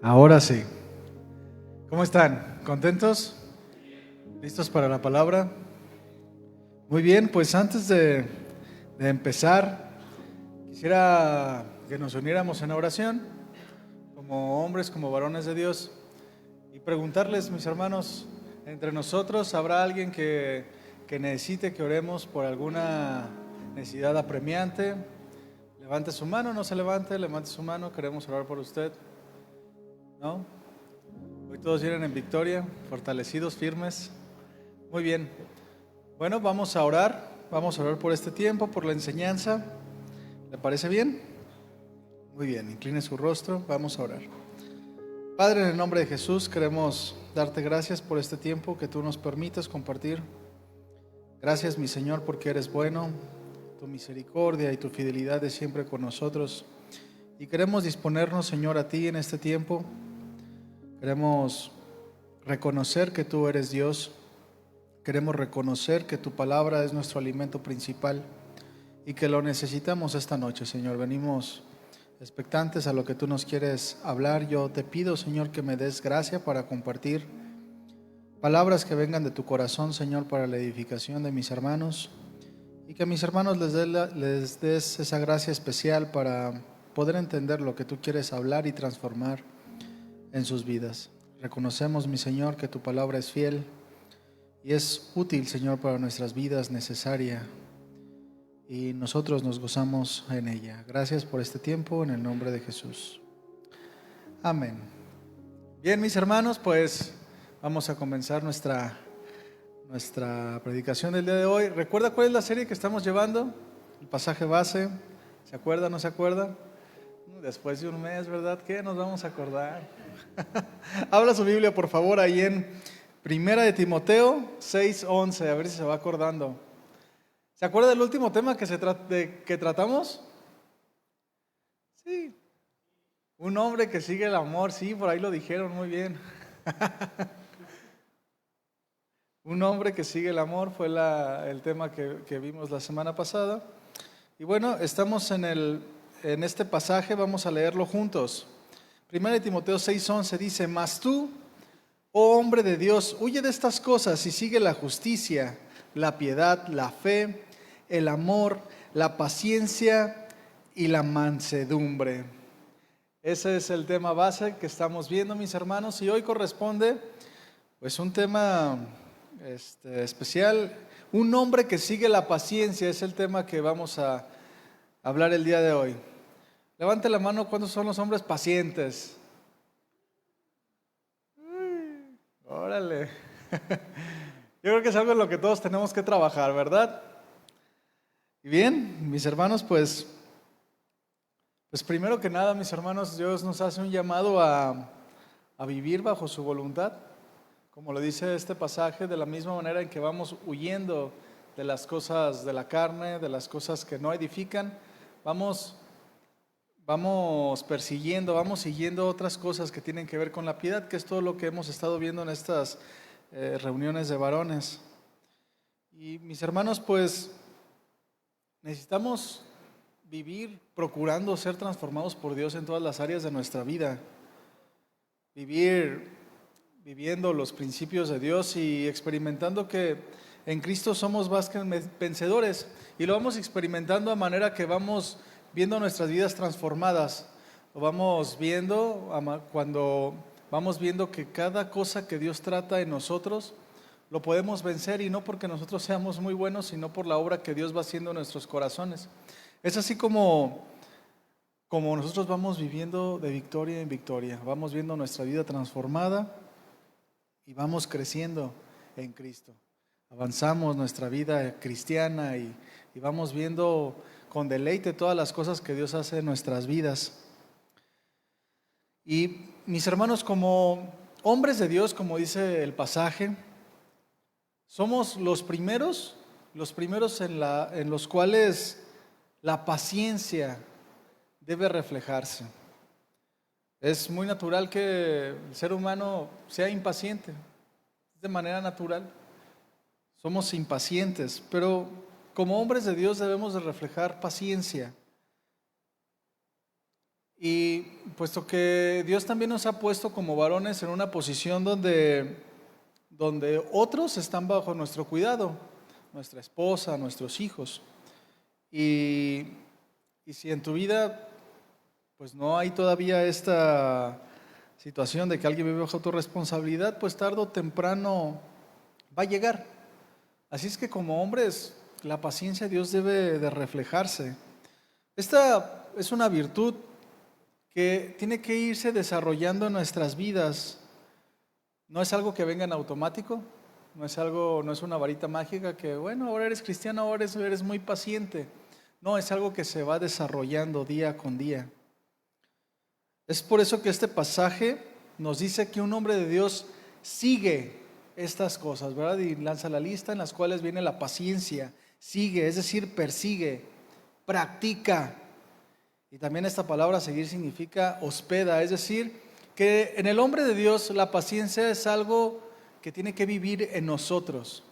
Ahora sí. ¿Cómo están? ¿Contentos? ¿Listos para la palabra? Muy bien, pues antes de empezar, quisiera que nos uniéramos en oración, como hombres, como varones de Dios, y preguntarles, mis hermanos, entre nosotros, ¿habrá alguien que necesite que oremos por alguna necesidad apremiante? Levante su mano, no se levante, levante su mano, queremos orar por usted. ¿No? Hoy todos vienen en victoria, fortalecidos, firmes. Muy bien. Bueno, vamos a orar por este tiempo, por la enseñanza. ¿Le parece bien? Muy bien, incline su rostro, vamos a orar. Padre, en el nombre de Jesús, queremos darte gracias por este tiempo que tú nos permites compartir. Gracias, mi Señor, porque eres bueno, tu misericordia y tu fidelidad es siempre con nosotros. Y queremos disponernos, Señor, a ti en este tiempo. Queremos reconocer que tú eres Dios. Queremos reconocer que tu palabra es nuestro alimento principal y que lo necesitamos esta noche, Señor. Venimos expectantes a lo que tú nos quieres hablar. Yo te pido, Señor, que me des gracia para compartir palabras que vengan de tu corazón, Señor, para la edificación de mis hermanos, y que a mis hermanos les des esa gracia especial para poder entender lo que tú quieres hablar y transformar en sus vidas. Reconocemos, mi Señor, que tu palabra es fiel y es útil, Señor, para nuestras vidas, necesaria, y nosotros nos gozamos en ella. Gracias por este tiempo, en el nombre de Jesús. Amén. Bien, mis hermanos, pues vamos a comenzar nuestra predicación del día de hoy. ¿Recuerda cuál es la serie que estamos llevando? El pasaje base. ¿Se acuerda, no se acuerda? Después de un mes, ¿verdad? ¿Qué nos vamos a acordar? Habla su Biblia, por favor, ahí en Primera de Timoteo 6:11, a ver si se va acordando. ¿Se acuerda del último tema que tratamos? Sí. Un hombre que sigue el amor, sí, por ahí lo dijeron muy bien. Un hombre que sigue el amor fue el tema que vimos la semana pasada. Y bueno, estamos en este pasaje, vamos a leerlo juntos. Primera de Timoteo 6:11 dice: Mas tú, oh hombre de Dios, huye de estas cosas y sigue la justicia, la piedad, la fe, el amor, la paciencia y la mansedumbre. Ese es el tema base que estamos viendo, mis hermanos, y hoy corresponde pues un tema especial. Un hombre que sigue la paciencia es el tema que vamos a hablar el día de hoy. Levante la mano, ¿cuántos son los hombres pacientes? Órale. Yo creo que es algo en lo que todos tenemos que trabajar, ¿verdad? Y bien, mis hermanos, pues primero que nada, mis hermanos, Dios nos hace un llamado a vivir bajo su voluntad. Como lo dice este pasaje, de la misma manera en que vamos huyendo de las cosas de la carne, de las cosas que no edifican, vamos persiguiendo, vamos siguiendo otras cosas que tienen que ver con la piedad, que es todo lo que hemos estado viendo en estas reuniones de varones. Y mis hermanos, pues necesitamos vivir procurando ser transformados por Dios en todas las áreas de nuestra vida. Viviendo los principios de Dios y experimentando que en Cristo somos más que vencedores, y lo vamos experimentando a manera que vamos viendo nuestras vidas transformadas. Lo vamos viendo cuando vamos viendo que cada cosa que Dios trata en nosotros lo podemos vencer, y no porque nosotros seamos muy buenos, sino por la obra que Dios va haciendo en nuestros corazones. Es así como nosotros vamos viviendo de victoria en victoria, vamos viendo nuestra vida transformada y vamos creciendo en Cristo. Avanzamos nuestra vida cristiana y vamos viendo con deleite todas las cosas que Dios hace en nuestras vidas. Y mis hermanos, como hombres de Dios, como dice el pasaje, somos los primeros en los cuales la paciencia debe reflejarse. Es muy natural que el ser humano sea impaciente, de manera natural. Somos impacientes, pero como hombres de Dios debemos de reflejar paciencia. Y puesto que Dios también nos ha puesto como varones en una posición donde otros están bajo nuestro cuidado, nuestra esposa, nuestros hijos. Y si en tu vida pues no hay todavía esta situación de que alguien vive bajo tu responsabilidad, pues tarde o temprano va a llegar. Así es que como hombres, la paciencia de Dios debe de reflejarse. Esta es una virtud que tiene que irse desarrollando en nuestras vidas. No es algo que venga en automático, no es una varita mágica que, bueno, ahora eres cristiano, ahora eres muy paciente. No, es algo que se va desarrollando día con día. Es por eso que este pasaje nos dice que un hombre de Dios sigue estas cosas, ¿verdad? Y lanza la lista en las cuales viene la paciencia. Sigue, es decir, persigue, practica. Y también esta palabra seguir significa hospeda, es decir, que en el hombre de Dios la paciencia es algo que tiene que vivir en nosotros.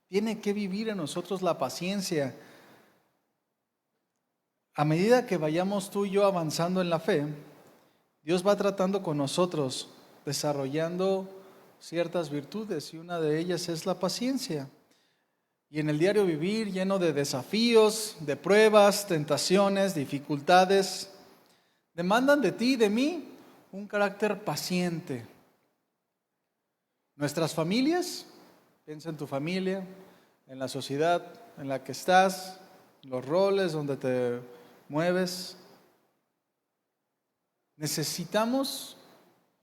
Tiene que vivir en nosotros la paciencia. A medida que vayamos tú y yo avanzando en la fe, Dios va tratando con nosotros, desarrollando ciertas virtudes, y una de ellas es la paciencia. Y en el diario vivir, lleno de desafíos, de pruebas, tentaciones, dificultades, demandan de ti y de mí un carácter paciente. Nuestras familias, piensa en tu familia, en la sociedad en la que estás, los roles donde te mueves. Necesitamos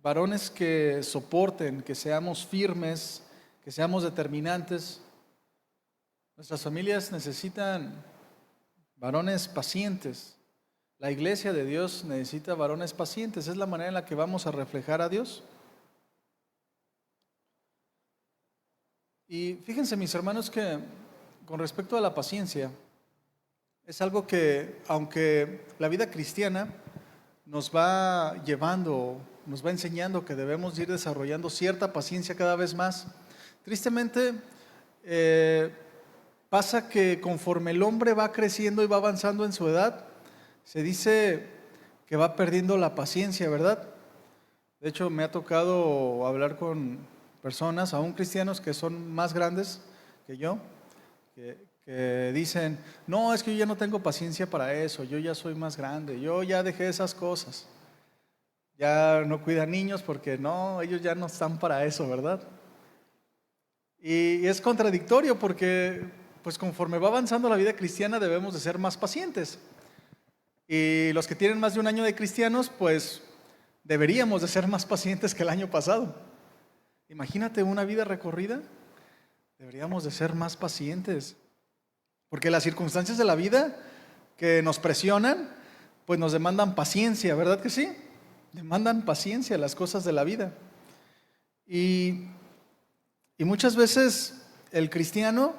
varones que soporten, que seamos firmes, que seamos determinantes. Nuestras familias necesitan varones pacientes. La iglesia de Dios necesita varones pacientes. Es la manera en la que vamos a reflejar a Dios. Y fíjense, mis hermanos, que con respecto a la paciencia, es algo que, aunque la vida cristiana nos va llevando, nos va enseñando que debemos ir desarrollando cierta paciencia cada vez más, tristemente pasa que conforme el hombre va creciendo y va avanzando en su edad, se dice que va perdiendo la paciencia, ¿verdad? De hecho, me ha tocado hablar con personas, aún cristianos, que son más grandes que yo, que dicen, no, es que yo ya no tengo paciencia para eso, yo ya soy más grande, yo ya dejé esas cosas. Ya no cuidan niños porque no, ellos ya no están para eso, ¿verdad? Y es contradictorio porque pues conforme va avanzando la vida cristiana debemos de ser más pacientes. Y los que tienen más de un año de cristianos, pues deberíamos de ser más pacientes que el año pasado. Imagínate una vida recorrida, deberíamos de ser más pacientes. Porque las circunstancias de la vida que nos presionan, pues nos demandan paciencia, ¿verdad que sí? Demandan paciencia las cosas de la vida. Y muchas veces el cristiano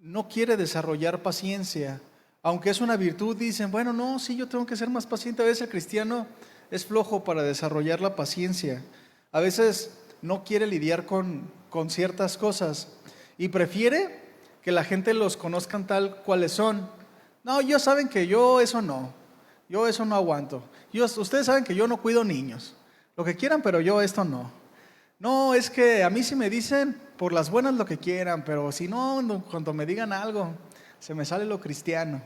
no quiere desarrollar paciencia. Aunque es una virtud, dicen, bueno, no, sí, yo tengo que ser más paciente. A veces el cristiano es flojo para desarrollar la paciencia. A veces no quiere lidiar con ciertas cosas y prefiere que la gente los conozcan tal cuales son. No, ellos saben que yo eso no aguanto. Ustedes saben que yo no cuido niños. Lo que quieran, pero yo esto no. No, es que a mí sí me dicen por las buenas lo que quieran, pero si no, cuando me digan algo, se me sale lo cristiano.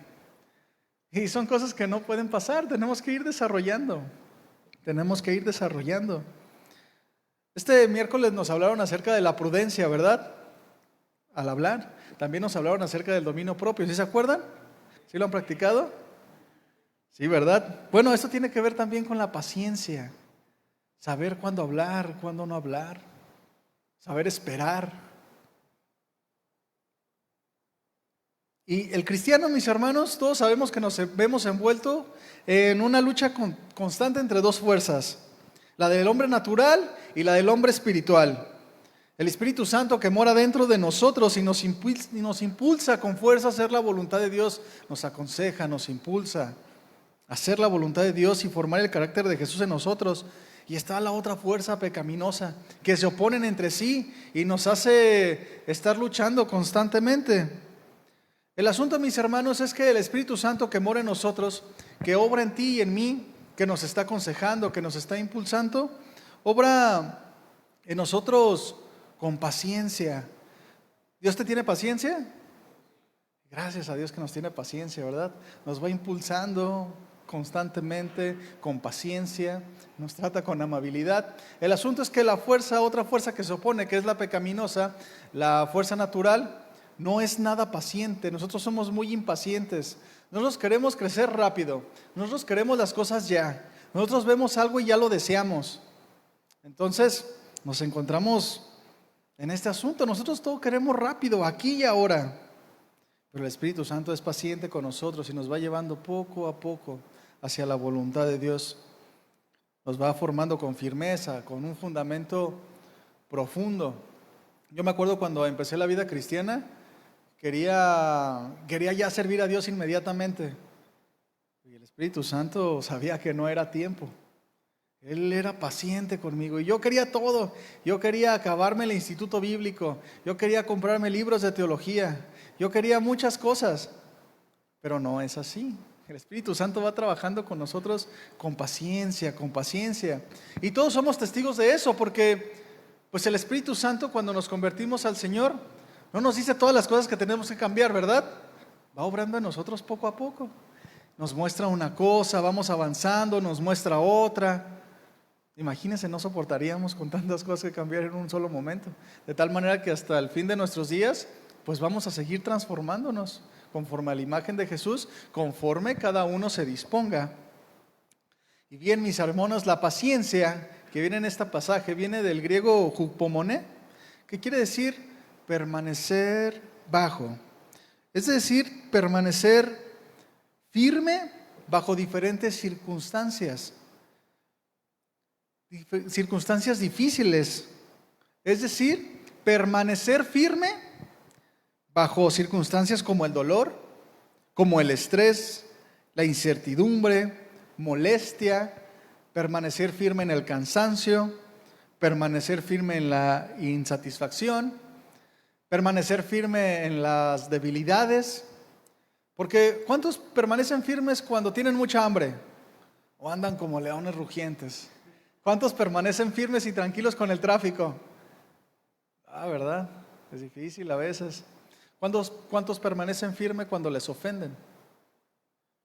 Y son cosas que no pueden pasar, tenemos que ir desarrollando. Este miércoles nos hablaron acerca de la prudencia, ¿verdad? Al hablar. También nos hablaron acerca del dominio propio, ¿sí se acuerdan? ¿Sí lo han practicado? Sí, ¿verdad? Bueno, esto tiene que ver también con la paciencia. Saber cuándo hablar, cuándo no hablar. Saber esperar. Y el cristiano, mis hermanos, todos sabemos que nos vemos envueltos en una lucha constante entre dos fuerzas. La del hombre natural y la del hombre espiritual. El Espíritu Santo que mora dentro de nosotros y nos impulsa con fuerza a hacer la voluntad de Dios, nos aconseja, nos impulsa a hacer la voluntad de Dios y formar el carácter de Jesús en nosotros. Y está la otra fuerza pecaminosa que se oponen entre sí y nos hace estar luchando constantemente. El asunto, mis hermanos, es que el Espíritu Santo que mora en nosotros, que obra en ti y en mí, que nos está aconsejando, que nos está impulsando, obra en nosotros con paciencia. ¿Dios te tiene paciencia? Gracias a Dios que nos tiene paciencia, ¿verdad? Nos va impulsando constantemente, con paciencia, nos trata con amabilidad. El asunto es que la fuerza, otra fuerza que se opone, que es la pecaminosa, la fuerza natural, no es nada paciente. Nosotros somos muy impacientes. Nosotros queremos crecer rápido. Nosotros queremos las cosas ya. Nosotros vemos algo y ya lo deseamos. Entonces, nos encontramos en este asunto. Nosotros todo queremos rápido, aquí y ahora. Pero el Espíritu Santo es paciente con nosotros y nos va llevando poco a poco hacia la voluntad de Dios. Nos va formando con firmeza, con un fundamento profundo. Yo me acuerdo cuando empecé la vida cristiana, quería ya servir a Dios inmediatamente. Y el Espíritu Santo sabía que no era tiempo. Él era paciente conmigo y yo quería todo. Yo quería acabarme el instituto bíblico. Yo quería comprarme libros de teología. Yo quería muchas cosas, pero no es así. El Espíritu Santo va trabajando con nosotros con paciencia, con paciencia. Y todos somos testigos de eso, porque pues el Espíritu Santo, cuando nos convertimos al Señor, no nos dice todas las cosas que tenemos que cambiar, ¿verdad? Va obrando en nosotros poco a poco. Nos muestra una cosa, vamos avanzando, nos muestra otra. Imagínense, no soportaríamos con tantas cosas que cambiar en un solo momento. De tal manera que hasta el fin de nuestros días, pues vamos a seguir transformándonos conforme a la imagen de Jesús, conforme cada uno se disponga. Y bien, mis hermanos, la paciencia que viene en este pasaje viene del griego hupomone, que quiere decir permanecer bajo. Es decir, permanecer firme bajo diferentes circunstancias. Circunstancias difíciles. Es decir, permanecer firme bajo circunstancias como el dolor, como el estrés, la incertidumbre, molestia, permanecer firme en el cansancio, permanecer firme en la insatisfacción, permanecer firme en las debilidades. Porque ¿cuántos permanecen firmes cuando tienen mucha hambre? ¿O andan como leones rugientes? ¿Cuántos permanecen firmes y tranquilos con el tráfico? ¿Verdad? Es difícil a veces. ¿Cuántos permanecen firmes cuando les ofenden?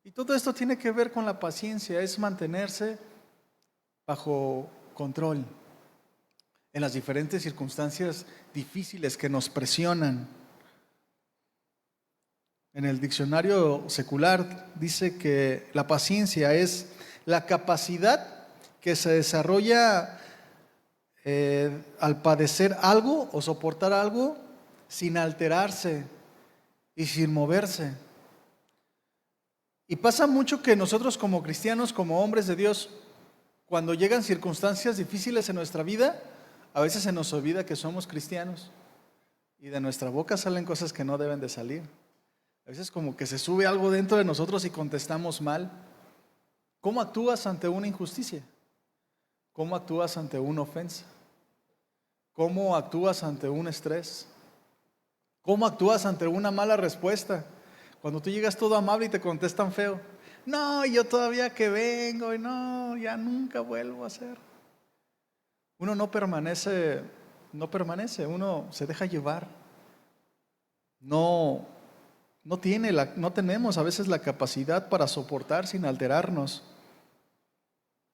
Y todo esto tiene que ver con la paciencia, es mantenerse bajo control en las diferentes circunstancias difíciles que nos presionan. En el diccionario secular dice que la paciencia es la capacidad que se desarrolla al padecer algo o soportar algo sin alterarse y sin moverse. Y pasa mucho que nosotros como cristianos, como hombres de Dios, cuando llegan circunstancias difíciles en nuestra vida, a veces se nos olvida que somos cristianos y de nuestra boca salen cosas que no deben de salir. A veces como que se sube algo dentro de nosotros y contestamos mal. ¿Cómo actúas ante una injusticia? ¿Cómo actúas ante una ofensa? ¿Cómo actúas ante un estrés? ¿Cómo actúas ante una mala respuesta? Cuando tú llegas todo amable y te contestan feo. No, yo todavía que vengo y no, ya nunca vuelvo a hacer. Uno no permanece, uno se deja llevar. No tenemos a veces la capacidad para soportar sin alterarnos.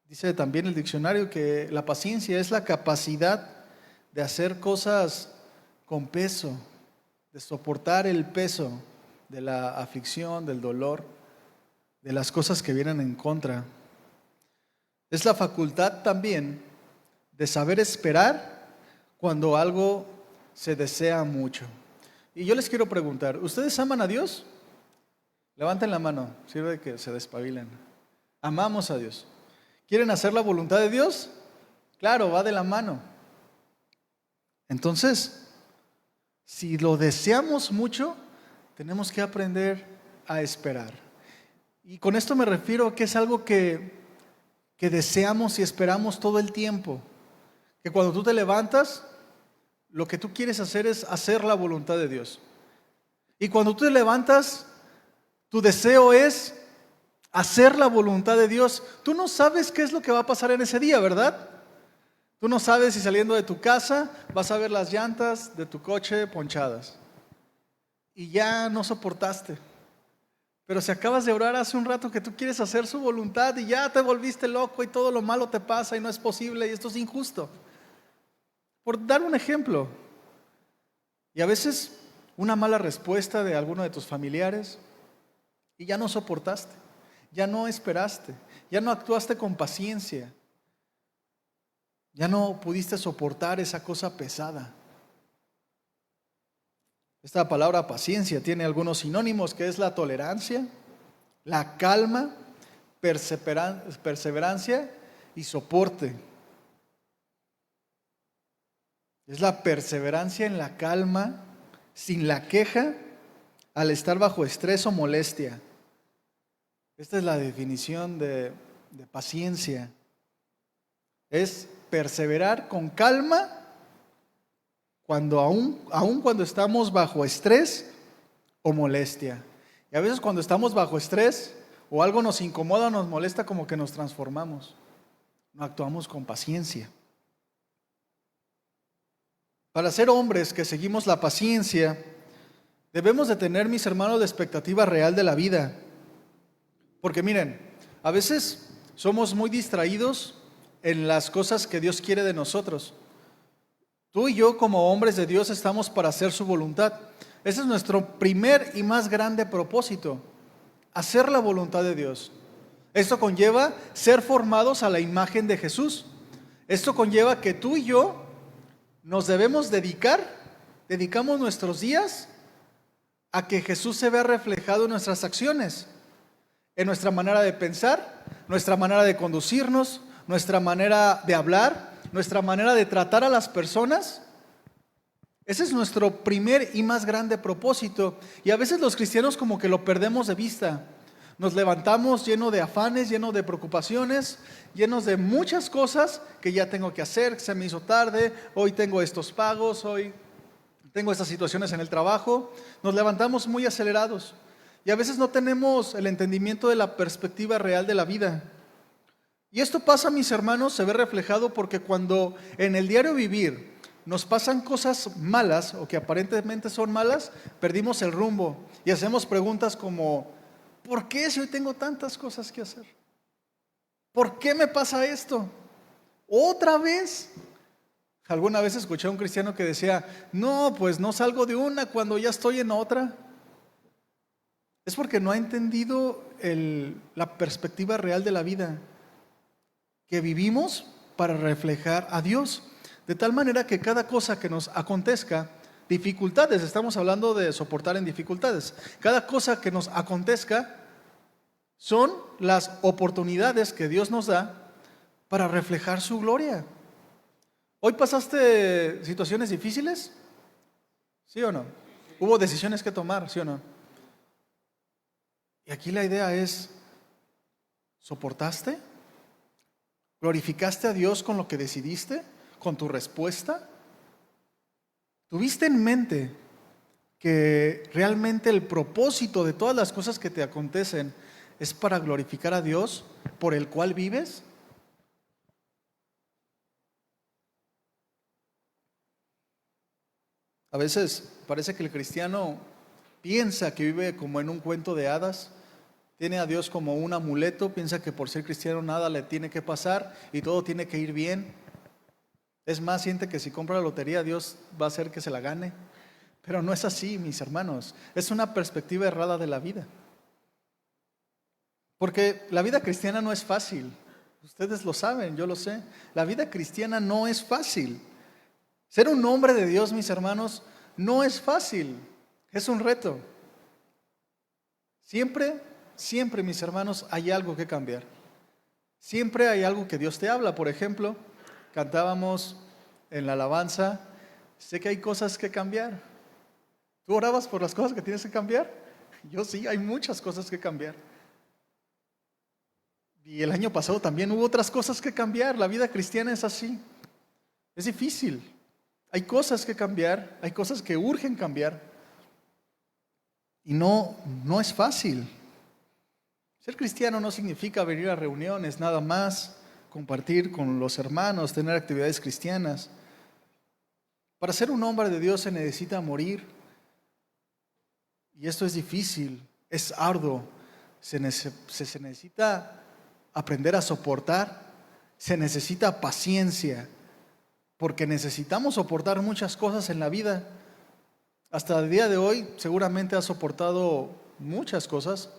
Dice también el diccionario que la paciencia es la capacidad de hacer cosas con peso, de soportar el peso de la aflicción, del dolor, de las cosas que vienen en contra. Es la facultad también de saber esperar cuando algo se desea mucho. Y yo les quiero preguntar, ¿ustedes aman a Dios? Levanten la mano, sirve de que se despabilen. Amamos a Dios. ¿Quieren hacer la voluntad de Dios? Claro, va de la mano. Entonces, si lo deseamos mucho, tenemos que aprender a esperar. Y con esto me refiero a que es algo que deseamos y esperamos todo el tiempo. Que cuando tú te levantas, lo que tú quieres hacer es hacer la voluntad de Dios. Y cuando tú te levantas, tu deseo es hacer la voluntad de Dios. Tú no sabes qué es lo que va a pasar en ese día, ¿verdad? Tú no sabes si saliendo de tu casa vas a ver las llantas de tu coche ponchadas y ya no soportaste. Pero si acabas de orar hace un rato que tú quieres hacer su voluntad y ya te volviste loco y todo lo malo te pasa y no es posible y esto es injusto. Por dar un ejemplo. Y a veces una mala respuesta de alguno de tus familiares y ya no soportaste, ya no esperaste, ya no actuaste con paciencia, ya no pudiste soportar esa cosa pesada. Esta palabra paciencia tiene algunos sinónimos que es la tolerancia, la calma, perseverancia y soporte. Es la perseverancia en la calma, sin la queja, al estar bajo estrés o molestia. Esta es la definición de paciencia. Es perseverar con calma cuando aún cuando estamos bajo estrés o molestia. Y a veces cuando estamos bajo estrés o algo nos incomoda o nos molesta, como que nos transformamos. No actuamos con paciencia. Para ser hombres que seguimos la paciencia, debemos de tener, mis hermanos, la expectativa real de la vida. Porque miren, a veces somos muy distraídos en las cosas que Dios quiere de nosotros. Tú y yo como hombres de Dios estamos para hacer su voluntad. Ese es nuestro primer y más grande propósito, hacer la voluntad de Dios. Esto conlleva ser formados a la imagen de Jesús. Esto conlleva que tú y yo nos debemos dedicamos nuestros días a que Jesús se vea reflejado en nuestras acciones, en nuestra manera de pensar, nuestra manera de conducirnos, nuestra manera de hablar, nuestra manera de tratar a las personas. Ese es nuestro primer y más grande propósito. Y a veces los cristianos como que lo perdemos de vista. Nos levantamos llenos de afanes, llenos de preocupaciones, llenos de muchas cosas que ya tengo que hacer, que se me hizo tarde, hoy tengo estos pagos, hoy tengo estas situaciones en el trabajo. Nos levantamos muy acelerados y a veces no tenemos el entendimiento de la perspectiva real de la vida. Y esto pasa, mis hermanos, se ve reflejado porque cuando en el diario vivir nos pasan cosas malas o que aparentemente son malas, perdimos el rumbo y hacemos preguntas como: ¿por qué si hoy tengo tantas cosas que hacer? ¿Por qué me pasa esto? ¿Otra vez? Alguna vez escuché a un cristiano que decía: no, pues no salgo de una cuando ya estoy en otra. Es porque no ha entendido la perspectiva real de la vida, que vivimos para reflejar a Dios. De tal manera que cada cosa que nos acontezca, dificultades, estamos hablando de soportar en dificultades, cada cosa que nos acontezca son las oportunidades que Dios nos da para reflejar su gloria. ¿Hoy pasaste situaciones difíciles? ¿Sí o no? ¿Hubo decisiones que tomar? ¿Sí o no? Y aquí la idea es: ¿soportaste? ¿Glorificaste a Dios con lo que decidiste? ¿Con tu respuesta? ¿Tuviste en mente que realmente el propósito de todas las cosas que te acontecen es para glorificar a Dios por el cual vives? A veces parece que el cristiano piensa que vive como en un cuento de hadas. Tiene a Dios como un amuleto, piensa que por ser cristiano nada le tiene que pasar y todo tiene que ir bien. Es más, siente que si compra la lotería Dios va a hacer que se la gane. Pero no es así, mis hermanos. Es una perspectiva errada de la vida. Porque la vida cristiana no es fácil. Ustedes lo saben, yo lo sé. La vida cristiana no es fácil. Ser un hombre de Dios, mis hermanos, no es fácil. Es un reto. Siempre, mis hermanos, hay algo que cambiar. Siempre hay algo que Dios te habla. Por ejemplo, cantábamos en la alabanza: sé que hay cosas que cambiar. ¿Tú orabas por las cosas que tienes que cambiar? Yo sí, hay muchas cosas que cambiar. Y el año pasado también hubo otras cosas que cambiar. La vida cristiana es así. Es difícil. Hay cosas que cambiar, hay cosas que urgen cambiar. Y no es fácil. Ser cristiano no significa venir a reuniones nada más, compartir con los hermanos, tener actividades cristianas. Para ser un hombre de Dios se necesita morir. Y esto es difícil, es arduo. Se necesita aprender a soportar, se necesita paciencia, porque necesitamos soportar muchas cosas en la vida. Hasta el día de hoy seguramente has soportado muchas cosas,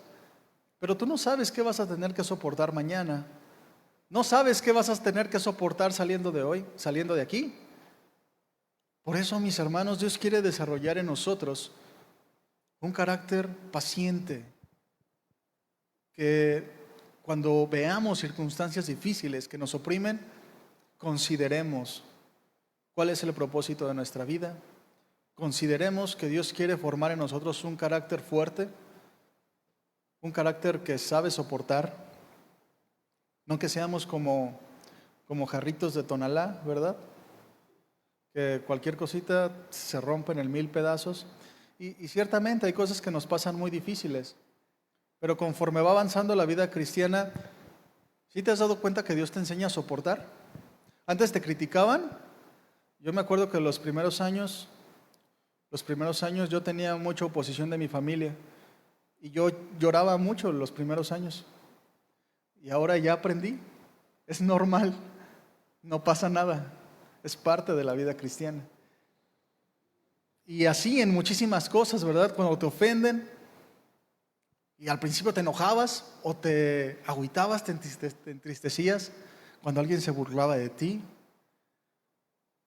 pero tú no sabes qué vas a tener que soportar mañana. No sabes qué vas a tener que soportar saliendo de aquí. Por eso, mis hermanos, Dios quiere desarrollar en nosotros un carácter paciente, que cuando veamos circunstancias difíciles que nos oprimen, consideremos cuál es el propósito de nuestra vida. Consideremos que Dios quiere formar en nosotros un carácter fuerte, un carácter que sabe soportar, no que seamos como jarritos de Tonalá, ¿verdad? Que cualquier cosita se rompen en 1000 pedazos. Y ciertamente hay cosas que nos pasan muy difíciles, pero conforme va avanzando la vida cristiana, ¿sí te has dado cuenta que Dios te enseña a soportar? Antes te criticaban. Yo me acuerdo que los primeros años yo tenía mucha oposición de mi familia y yo lloraba mucho los primeros años. Y ahora ya aprendí, es normal, no pasa nada, es parte de la vida cristiana. Y así en muchísimas cosas, ¿verdad? Cuando te ofenden y al principio te enojabas o te agüitabas, te entristecías cuando alguien se burlaba de ti.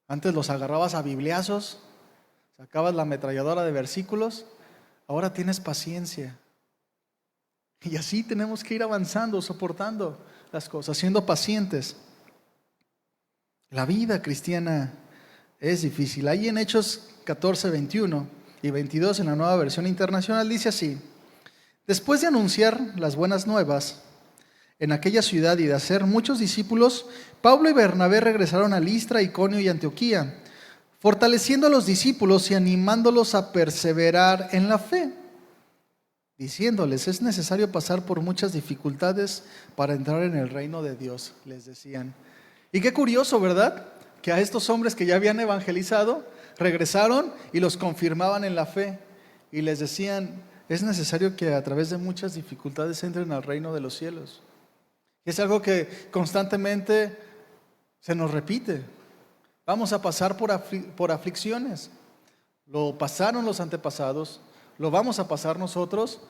Antes los agarrabas a bibliazos, sacabas la ametralladora de versículos, ahora tienes paciencia. Y así tenemos que ir avanzando, soportando las cosas, siendo pacientes. La vida cristiana es difícil. Ahí en Hechos 14, 21 y 22 en la Nueva Versión Internacional dice así: después de anunciar las buenas nuevas en aquella ciudad y de hacer muchos discípulos, Pablo y Bernabé regresaron a Listra, Iconio y Antioquía, fortaleciendo a los discípulos y animándolos a perseverar en la fe, diciéndoles: es necesario pasar por muchas dificultades para entrar en el reino de Dios, les decían. Y qué curioso, ¿verdad? Que a estos hombres que ya habían evangelizado, regresaron y los confirmaban en la fe y les decían: es necesario que a través de muchas dificultades entren al reino de los cielos. Y es algo que constantemente se nos repite. Vamos a pasar por aflicciones. Lo pasaron los antepasados, lo vamos a pasar nosotros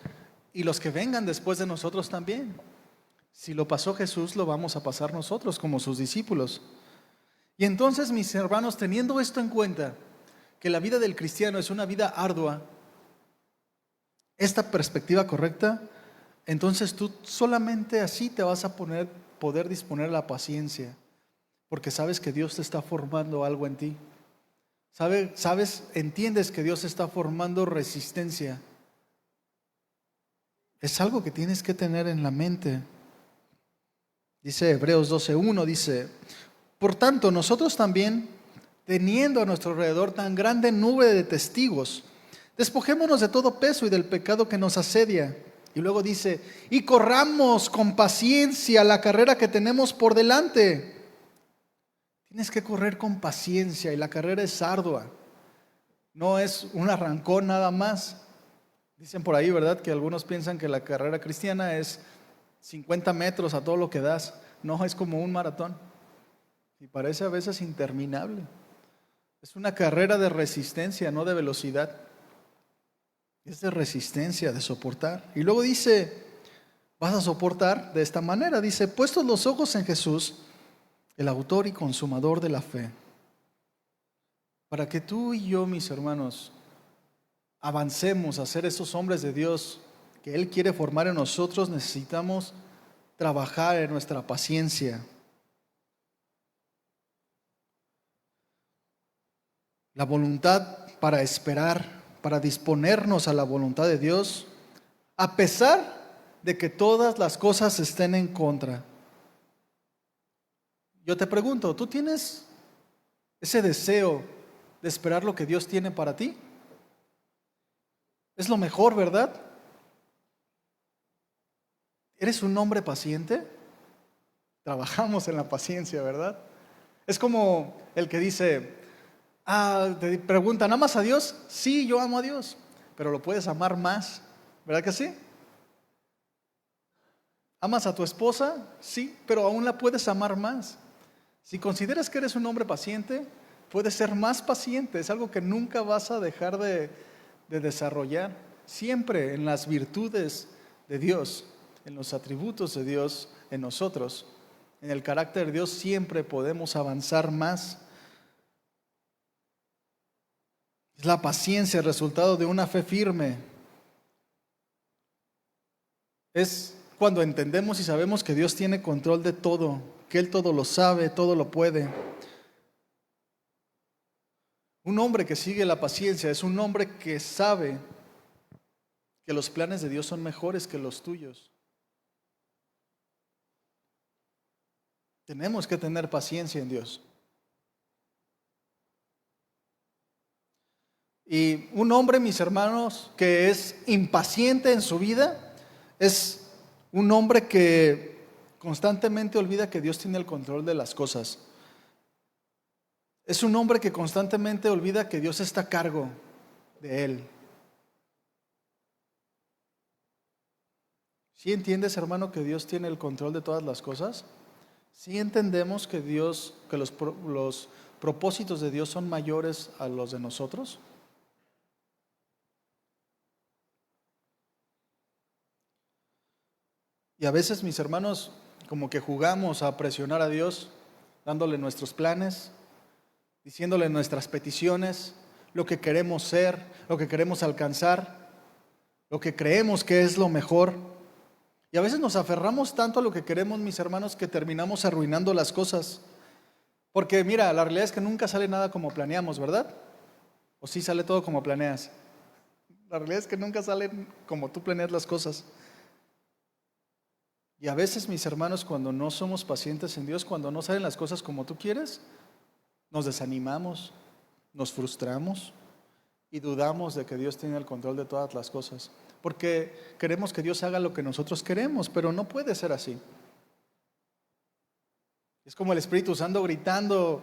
y los que vengan después de nosotros también. Si lo pasó Jesús, lo vamos a pasar nosotros como sus discípulos. Y entonces, mis hermanos, teniendo esto en cuenta, que la vida del cristiano es una vida ardua, esta perspectiva correcta, entonces tú solamente así te vas a poder disponer la paciencia, porque sabes que Dios te está formando algo en ti. Entiendes que Dios está formando resistencia. Es algo que tienes que tener en la mente. Dice Hebreos 12:1, dice: por tanto, nosotros también, teniendo a nuestro alrededor tan grande nube de testigos, despojémonos de todo peso y del pecado que nos asedia. Y luego dice: y corramos con paciencia la carrera que tenemos por delante. Tienes que correr con paciencia y la carrera es ardua. No es un arrancón nada más. Dicen por ahí, ¿verdad?, que algunos piensan que la carrera cristiana es 50 metros a todo lo que das. No, es como un maratón. Y parece a veces interminable. Es una carrera de resistencia, no de velocidad. Es de resistencia, de soportar. Y luego dice, vas a soportar de esta manera. Dice: puestos los ojos en Jesús, el autor y consumador de la fe. Para que tú y yo, mis hermanos, avancemos a ser esos hombres de Dios que Él quiere formar en nosotros, necesitamos trabajar en nuestra paciencia. La voluntad para esperar, para disponernos a la voluntad de Dios, a pesar de que todas las cosas estén en contra. Yo te pregunto, ¿tú tienes ese deseo de esperar lo que Dios tiene para ti? Es lo mejor, ¿verdad? ¿Eres un hombre paciente? Trabajamos en la paciencia, ¿verdad? Es como el que dice, te preguntan, ¿amas a Dios? Sí, yo amo a Dios, pero lo puedes amar más, ¿verdad que sí? ¿Amas a tu esposa? Sí, pero aún la puedes amar más. Si consideras que eres un hombre paciente, puedes ser más paciente. Es algo que nunca vas a dejar de desarrollar. Siempre en las virtudes de Dios, en los atributos de Dios en nosotros, en el carácter de Dios, siempre podemos avanzar más. Es la paciencia el resultado de una fe firme. Es cuando entendemos y sabemos que Dios tiene control de todo, que Él todo lo sabe, todo lo puede. Un hombre que sigue la paciencia es un hombre que sabe que los planes de Dios son mejores que los tuyos. Tenemos que tener paciencia en Dios. Y un hombre, mis hermanos, que es impaciente en su vida, es un hombre que constantemente olvida que Dios tiene el control de las cosas. Es un hombre que constantemente olvida que Dios está a cargo de él. ¿Sí entiendes, hermano, que Dios tiene el control de todas las cosas? ¿Sí entendemos que los propósitos de Dios son mayores a los de nosotros? Y a veces, mis hermanos, como que jugamos a presionar a Dios, dándole nuestros planes, diciéndole nuestras peticiones, lo que queremos ser, lo que queremos alcanzar, lo que creemos que es lo mejor. Y a veces nos aferramos tanto a lo que queremos, mis hermanos, que terminamos arruinando las cosas. Porque mira, la realidad es que nunca sale nada como planeamos, ¿verdad? ¿O sí sale todo como planeas? La realidad es que nunca salen como tú planeas las cosas. Y a veces, mis hermanos, cuando no somos pacientes en Dios, cuando no salen las cosas como tú quieres, nos desanimamos, nos frustramos y dudamos de que Dios tiene el control de todas las cosas. Porque queremos que Dios haga lo que nosotros queremos, pero no puede ser así. Es como el Espíritu Santo gritando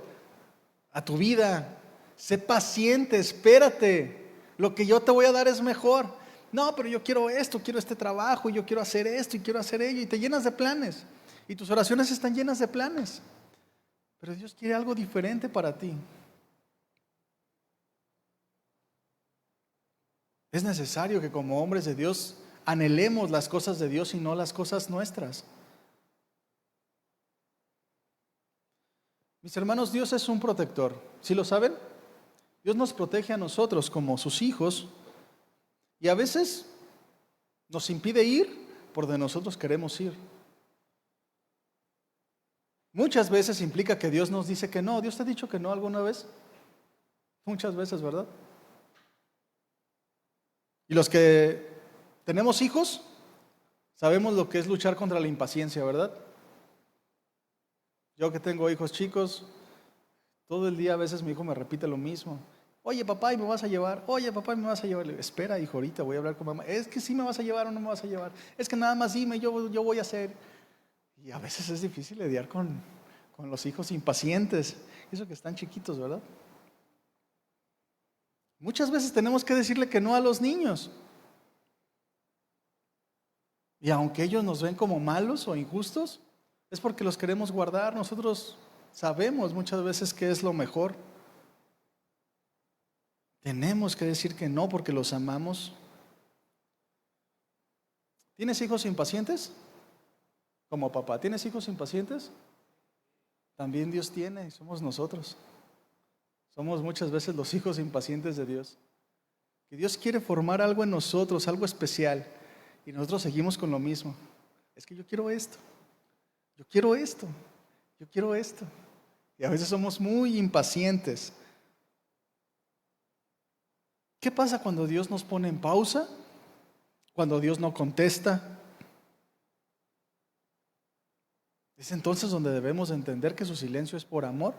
a tu vida: sé paciente, espérate, lo que yo te voy a dar es mejor. No, pero yo quiero esto, quiero este trabajo, yo quiero hacer esto y quiero hacer ello, y te llenas de planes, y tus oraciones están llenas de planes, pero Dios quiere algo diferente para ti. Es necesario que como hombres de Dios anhelemos las cosas de Dios y no las cosas nuestras. Mis hermanos, Dios es un protector. ¿Sí lo saben? Dios nos protege a nosotros como sus hijos y a veces nos impide ir por donde nosotros queremos ir. Muchas veces implica que Dios nos dice que no. ¿Dios te ha dicho que no alguna vez? Muchas veces, ¿verdad? Y los que tenemos hijos, sabemos lo que es luchar contra la impaciencia, ¿verdad? Yo que tengo hijos chicos, todo el día a veces mi hijo me repite lo mismo. Oye, papá, ¿y me vas a llevar? Oye, papá, ¿y me vas a llevar? Le digo, espera, hijo, ahorita voy a hablar con mamá. Es que sí me vas a llevar o no me vas a llevar. Es que nada más dime, yo voy a hacer. Y a veces es difícil lidiar con los hijos impacientes. Eso que están chiquitos, ¿verdad? Muchas veces tenemos que decirle que no a los niños. Y aunque ellos nos ven como malos o injustos, es porque los queremos guardar. Nosotros sabemos muchas veces que es lo mejor. Tenemos que decir que no porque los amamos. ¿Tienes hijos impacientes? Como papá, ¿tienes hijos impacientes? También Dios tiene, y somos nosotros. Somos muchas veces los hijos impacientes de Dios. Que Dios quiere formar algo en nosotros, algo especial, y nosotros seguimos con lo mismo. Es que yo quiero esto, yo quiero esto, yo quiero esto. Y a veces somos muy impacientes. ¿Qué pasa cuando Dios nos pone en pausa? Cuando Dios no contesta. Es entonces donde debemos entender que su silencio es por amor,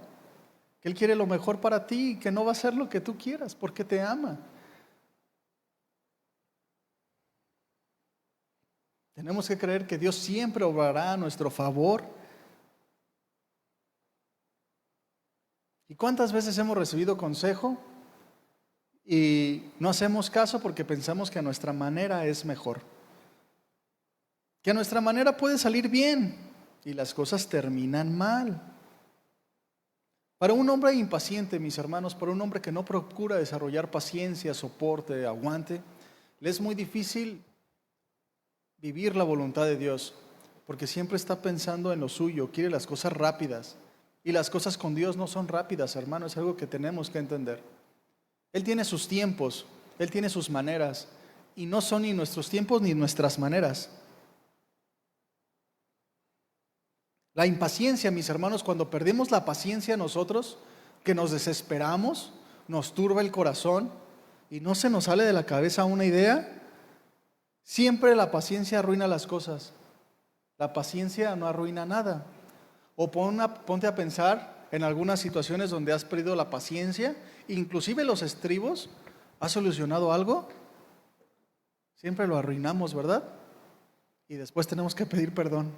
que Él quiere lo mejor para ti y que no va a hacer lo que tú quieras porque te ama. Tenemos que creer que Dios siempre obrará a nuestro favor. ¿Y cuántas veces hemos recibido consejo y no hacemos caso porque pensamos que a nuestra manera es mejor? Que a nuestra manera puede salir bien y las cosas terminan mal. Para un hombre impaciente, mis hermanos, para un hombre que no procura desarrollar paciencia, soporte, aguante, le es muy difícil vivir la voluntad de Dios, porque siempre está pensando en lo suyo, quiere las cosas rápidas. Y las cosas con Dios no son rápidas, hermano, es algo que tenemos que entender. Él tiene sus tiempos, Él tiene sus maneras, y no son ni nuestros tiempos ni nuestras maneras. La impaciencia, mis hermanos, cuando perdemos la paciencia nosotros, que nos desesperamos, nos turba el corazón y no se nos sale de la cabeza una idea, siempre la paciencia arruina las cosas. La paciencia no arruina nada. O ponte a pensar en algunas situaciones donde has perdido la paciencia, inclusive los estribos. ¿Has solucionado algo? Siempre lo arruinamos, ¿verdad? Y después tenemos que pedir perdón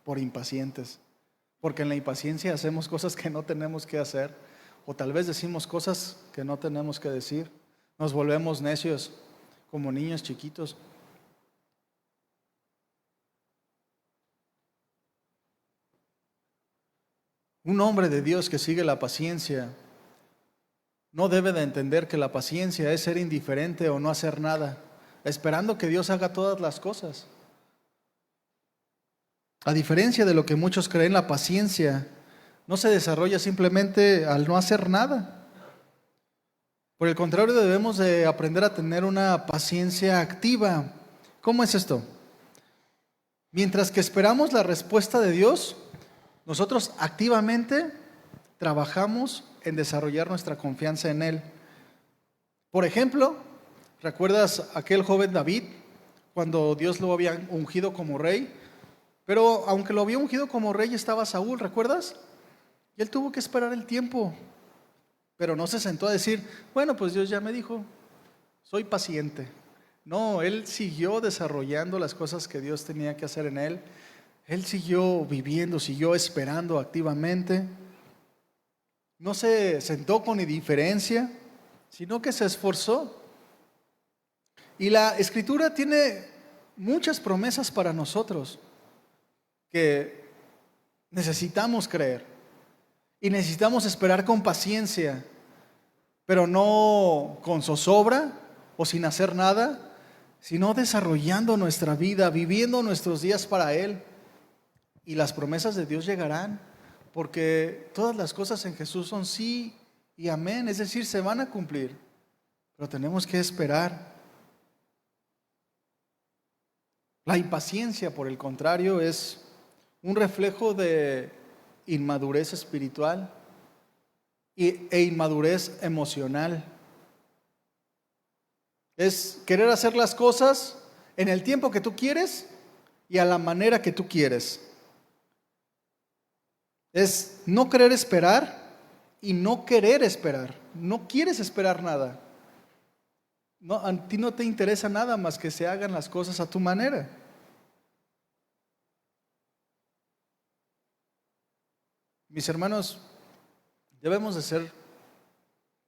por impacientes, porque en la impaciencia hacemos cosas que no tenemos que hacer, o tal vez decimos cosas que no tenemos que decir. Nos volvemos necios como niños chiquitos. Un hombre de Dios que sigue la paciencia no debe de entender que la paciencia es ser indiferente o no hacer nada, esperando que Dios haga todas las cosas. A diferencia de lo que muchos creen, la paciencia no se desarrolla simplemente al no hacer nada. Por el contrario, debemos de aprender a tener una paciencia activa. ¿Cómo es esto? Mientras que esperamos la respuesta de Dios, nosotros activamente trabajamos en desarrollar nuestra confianza en Él. Por ejemplo, ¿recuerdas aquel joven David cuando Dios lo había ungido como rey? Pero aunque lo había ungido como rey estaba Saúl, ¿recuerdas? Y él tuvo que esperar el tiempo, pero no se sentó a decir, bueno, pues Dios ya me dijo, soy paciente. No, él siguió desarrollando las cosas que Dios tenía que hacer en él. Él siguió viviendo, siguió esperando activamente. No se sentó con indiferencia, sino que se esforzó. Y la Escritura tiene muchas promesas para nosotros que necesitamos creer y necesitamos esperar con paciencia, pero no con zozobra o sin hacer nada, sino desarrollando nuestra vida, viviendo nuestros días para Él. Y las promesas de Dios llegarán, porque todas las cosas en Jesús son sí y amén, es decir, se van a cumplir, pero tenemos que esperar. La impaciencia, por el contrario, es un reflejo de inmadurez espiritual e inmadurez emocional. Es querer hacer las cosas en el tiempo que tú quieres y a la manera que tú quieres. Es no querer esperar y no querer esperar. No quieres esperar nada. No, a ti no te interesa nada más que se hagan las cosas a tu manera. Mis hermanos, debemos de ser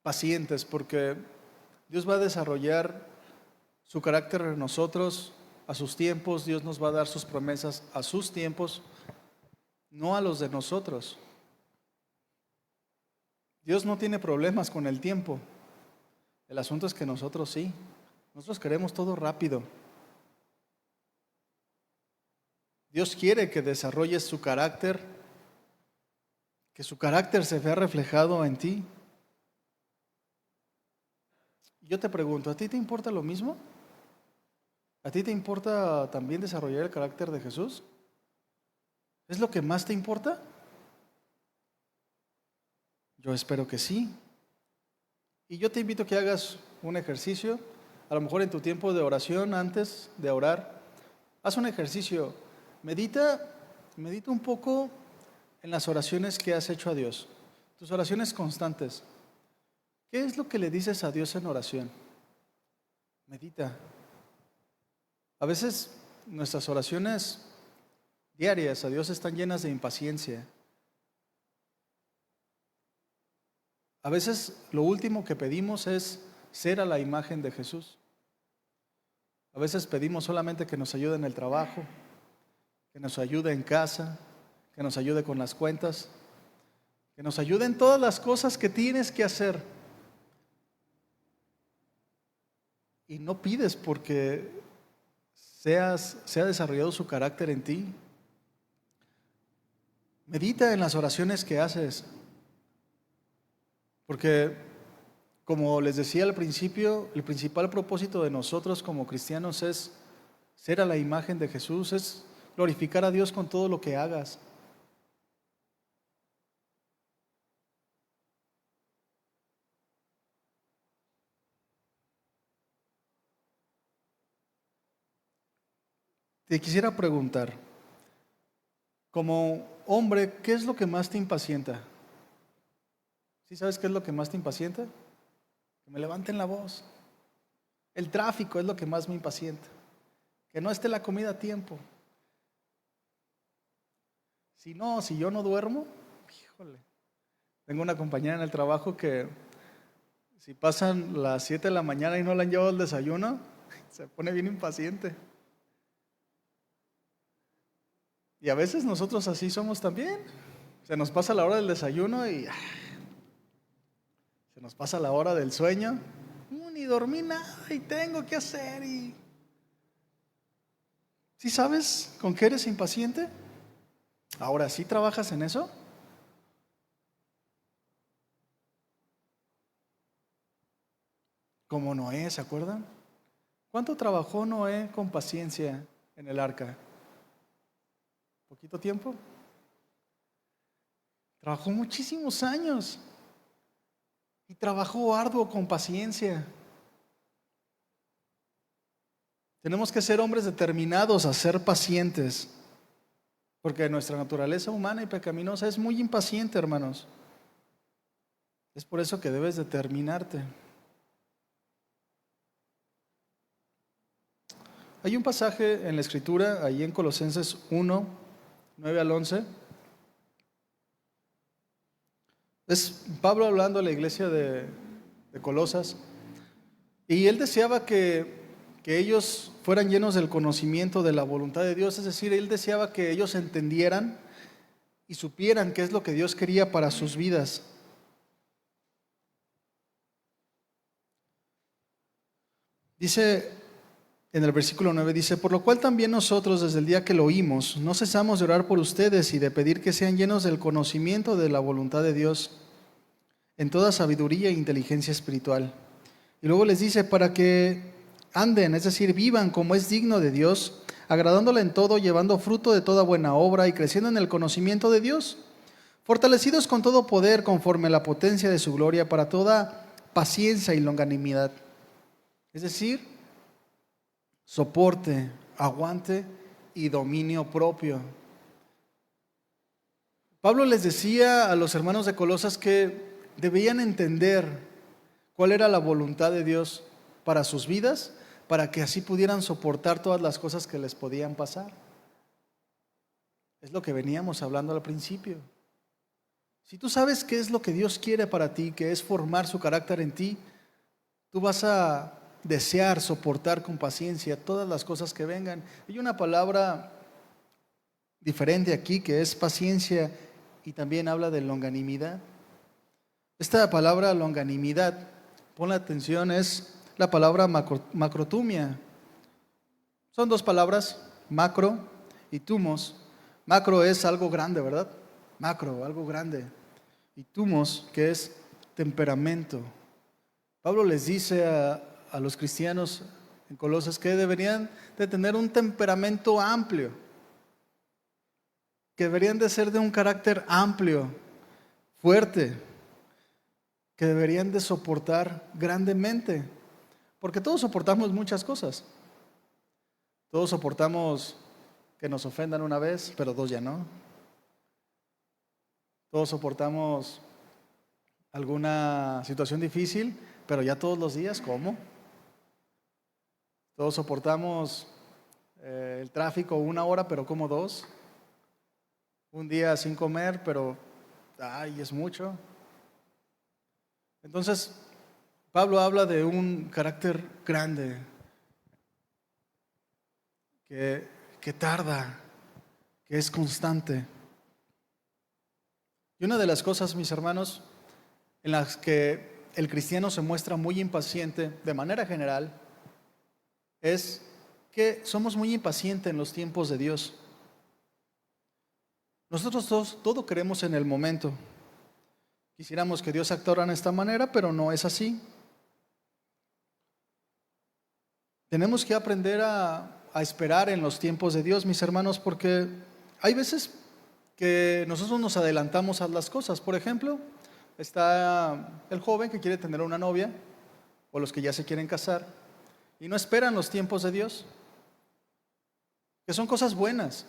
pacientes porque Dios va a desarrollar su carácter en nosotros a sus tiempos. Dios nos va a dar sus promesas a sus tiempos, no a los de nosotros. Dios no tiene problemas con el tiempo. El asunto es que nosotros sí. Nosotros queremos todo rápido. Dios quiere que desarrolles su carácter, que su carácter se vea reflejado en ti. Yo te pregunto, ¿a ti te importa lo mismo? ¿A ti te importa también desarrollar el carácter de Jesús? ¿Es lo que más te importa? Yo espero que sí. Y yo te invito a que hagas un ejercicio, a lo mejor en tu tiempo de oración, antes de orar, haz un ejercicio, medita un poco en las oraciones que has hecho a Dios, tus oraciones constantes. ¿Qué es lo que le dices a Dios en oración? Medita. A veces nuestras oraciones diarias a Dios están llenas de impaciencia. A veces lo último que pedimos es ser a la imagen de Jesús. A veces pedimos solamente que nos ayude en el trabajo, que nos ayude en casa, que nos ayude con las cuentas, que nos ayude en todas las cosas que tienes que hacer. Y no pides porque se ha desarrollado su carácter en ti. Medita en las oraciones que haces. Porque, como les decía al principio, el principal propósito de nosotros como cristianos es ser a la imagen de Jesús, es glorificar a Dios con todo lo que hagas. Te quisiera preguntar, como hombre, ¿qué es lo que más te impacienta? ¿Sí sabes qué es lo que más te impacienta? Que me levanten la voz. El tráfico es lo que más me impacienta. Que no esté la comida a tiempo. Si yo no duermo, híjole. Tengo una compañera en el trabajo que si pasan las 7 de la mañana y no le han llevado el desayuno, se pone bien impaciente. Y a veces nosotros así somos también. Se nos pasa la hora del desayuno y se nos pasa la hora del sueño. Ni dormí nada y tengo que hacer. ¿Sí sabes con qué eres impaciente? Ahora, ¿sí trabajas en eso? Como Noé, ¿se acuerdan? ¿Cuánto trabajó Noé con paciencia en el arca? ¿Poquito tiempo? Trabajó muchísimos años y trabajó arduo con paciencia. Tenemos que ser hombres determinados a ser pacientes, porque nuestra naturaleza humana y pecaminosa es muy impaciente, hermanos. Es por eso que debes determinarte. Hay un pasaje en la Escritura, ahí en Colosenses 1, 9 al 11. Es Pablo hablando a la iglesia de Colosas. Y él deseaba que ellos fueran llenos del conocimiento de la voluntad de Dios. Es decir, él deseaba que ellos entendieran y supieran qué es lo que Dios quería para sus vidas. Dice en el versículo 9, dice: por lo cual también nosotros desde el día que lo oímos, no cesamos de orar por ustedes y de pedir que sean llenos del conocimiento de la voluntad de Dios, en toda sabiduría e inteligencia espiritual. Y luego les dice, para que anden, es decir, vivan como es digno de Dios, agradándole en todo, llevando fruto de toda buena obra y creciendo en el conocimiento de Dios, fortalecidos con todo poder conforme a la potencia de su gloria, para toda paciencia y longanimidad. Es decir, soporte, aguante y dominio propio. Pablo les decía a los hermanos de Colosas que debían entender cuál era la voluntad de Dios para sus vidas, para que así pudieran soportar todas las cosas que les podían pasar. Es lo que veníamos hablando al principio. Si tú sabes qué es lo que Dios quiere para ti, que es formar su carácter en ti, tú vas a desear soportar con paciencia todas las cosas que vengan. Hay una palabra diferente aquí que es paciencia y también habla de longanimidad. Esta palabra longanimidad, pon atención, es la palabra macrotumia. Son dos palabras, macro y tumos. Macro es algo grande, ¿verdad? Macro, algo grande. Y tumos, que es temperamento. Pablo les dice a los cristianos en Colosas que deberían de tener un temperamento amplio, que deberían de ser de un carácter amplio, fuerte, que deberían de soportar grandemente, porque todos soportamos muchas cosas. Todos soportamos que nos ofendan una vez, pero dos ya no. Todos soportamos alguna situación difícil, pero ya todos los días, ¿cómo? Todos soportamos el tráfico 1 hora, pero como 2. Un día sin comer, pero es mucho. Entonces, Pablo habla de un carácter grande que tarda, que es constante. Y una de las cosas, mis hermanos, en las que el cristiano se muestra muy impaciente de manera general, es que somos muy impacientes en los tiempos de Dios. Nosotros todo queremos en el momento. Quisiéramos que Dios actuara de esta manera, pero no es así. Tenemos que aprender a esperar en los tiempos de Dios, mis hermanos, porque hay veces que nosotros nos adelantamos a las cosas. Por ejemplo, está el joven que quiere tener una novia, o los que ya se quieren casar, y no esperan los tiempos de Dios, que son cosas buenas.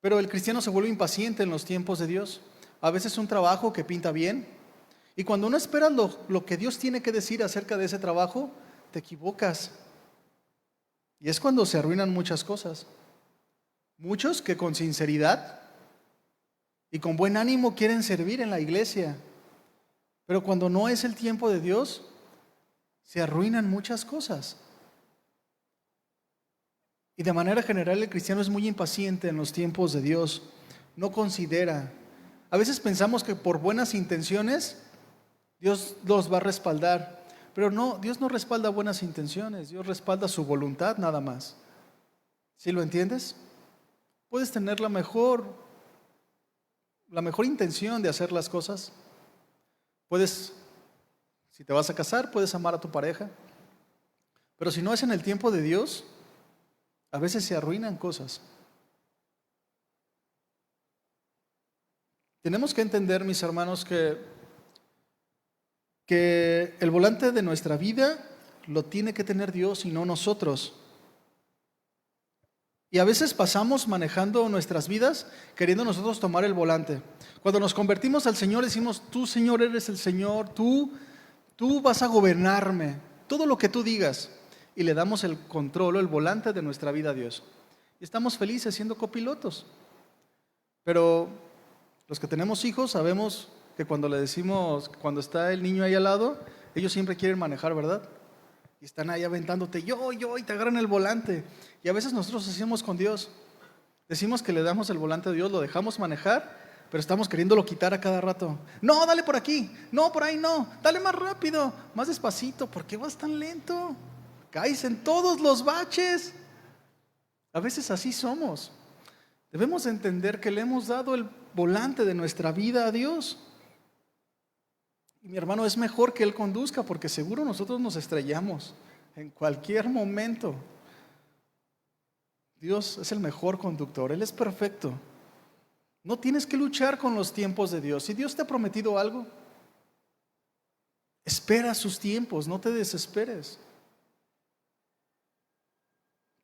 Pero el cristiano se vuelve impaciente en los tiempos de Dios. A veces un trabajo que pinta bien, y cuando uno espera lo que Dios tiene que decir acerca de ese trabajo, te equivocas. Y es cuando se arruinan muchas cosas. Muchos que con sinceridad y con buen ánimo quieren servir en la iglesia, pero cuando no es el tiempo de Dios, se arruinan muchas cosas. Y de manera general el cristiano es muy impaciente en los tiempos de Dios. No considera. A veces pensamos que por buenas intenciones Dios los va a respaldar. Pero no, Dios no respalda buenas intenciones. Dios respalda su voluntad nada más. ¿Sí lo entiendes? Puedes tener la mejor intención de hacer las cosas. Si te vas a casar, puedes amar a tu pareja. Pero si no es en el tiempo de Dios, a veces se arruinan cosas. Tenemos que entender, mis hermanos, que el volante de nuestra vida lo tiene que tener Dios y no nosotros. Y a veces pasamos manejando nuestras vidas queriendo nosotros tomar el volante. Cuando nos convertimos al Señor decimos, tú Señor eres el Señor, tú vas a gobernarme, todo lo que tú digas. Y le damos el control o el volante de nuestra vida a Dios. Y estamos felices siendo copilotos. Pero los que tenemos hijos sabemos que cuando le decimos, cuando está el niño ahí al lado, ellos siempre quieren manejar, ¿verdad? Y están ahí aventándote, y te agarran el volante. Y a veces nosotros hacemos con Dios. Decimos que le damos el volante a Dios, lo dejamos manejar, pero estamos queriéndolo quitar a cada rato. No, dale por aquí, no, por ahí no, dale más rápido, más despacito, ¿por qué vas tan lento? Caes en todos los baches. A veces así somos. Debemos entender que le hemos dado el volante de nuestra vida a Dios. Y mi hermano, es mejor que Él conduzca, porque seguro nosotros nos estrellamos en cualquier momento. Dios es el mejor conductor, Él es perfecto. No tienes que luchar con los tiempos de Dios. Si Dios te ha prometido algo, espera sus tiempos, no te desesperes.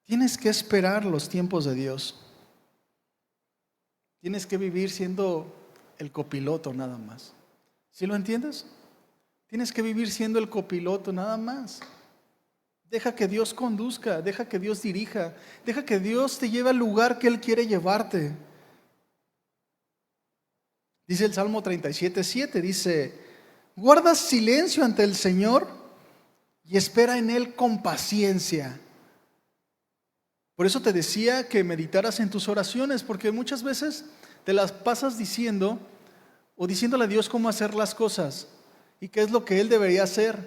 Tienes que esperar los tiempos de Dios. Tienes que vivir siendo el copiloto nada más. ¿Sí lo entiendes? Tienes que vivir siendo el copiloto nada más. Deja que Dios conduzca, deja que Dios dirija, deja que Dios te lleve al lugar que Él quiere llevarte. Dice el Salmo 37:7, dice, guarda silencio ante el Señor y espera en Él con paciencia. Por eso te decía que meditaras en tus oraciones, porque muchas veces te las pasas diciendo o diciéndole a Dios cómo hacer las cosas y qué es lo que Él debería hacer,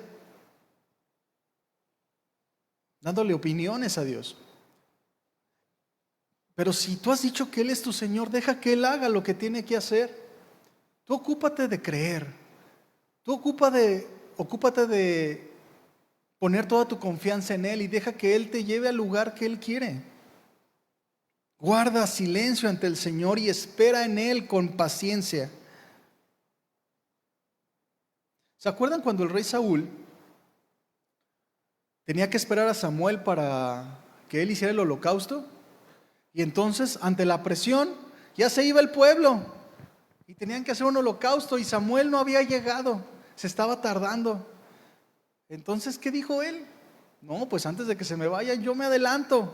dándole opiniones a Dios. Pero si tú has dicho que Él es tu Señor, deja que Él haga lo que tiene que hacer. Tú ocúpate de creer, tú ocúpate de poner toda tu confianza en Él y deja que Él te lleve al lugar que Él quiere. Guarda silencio ante el Señor y espera en Él con paciencia. ¿Se acuerdan cuando el rey Saúl tenía que esperar a Samuel para que él hiciera el holocausto? Y entonces, ante la presión, ya se iba el pueblo y tenían que hacer un holocausto y Samuel no había llegado, se estaba tardando. Entonces, ¿qué dijo él? No, pues antes de que se me vayan, yo me adelanto.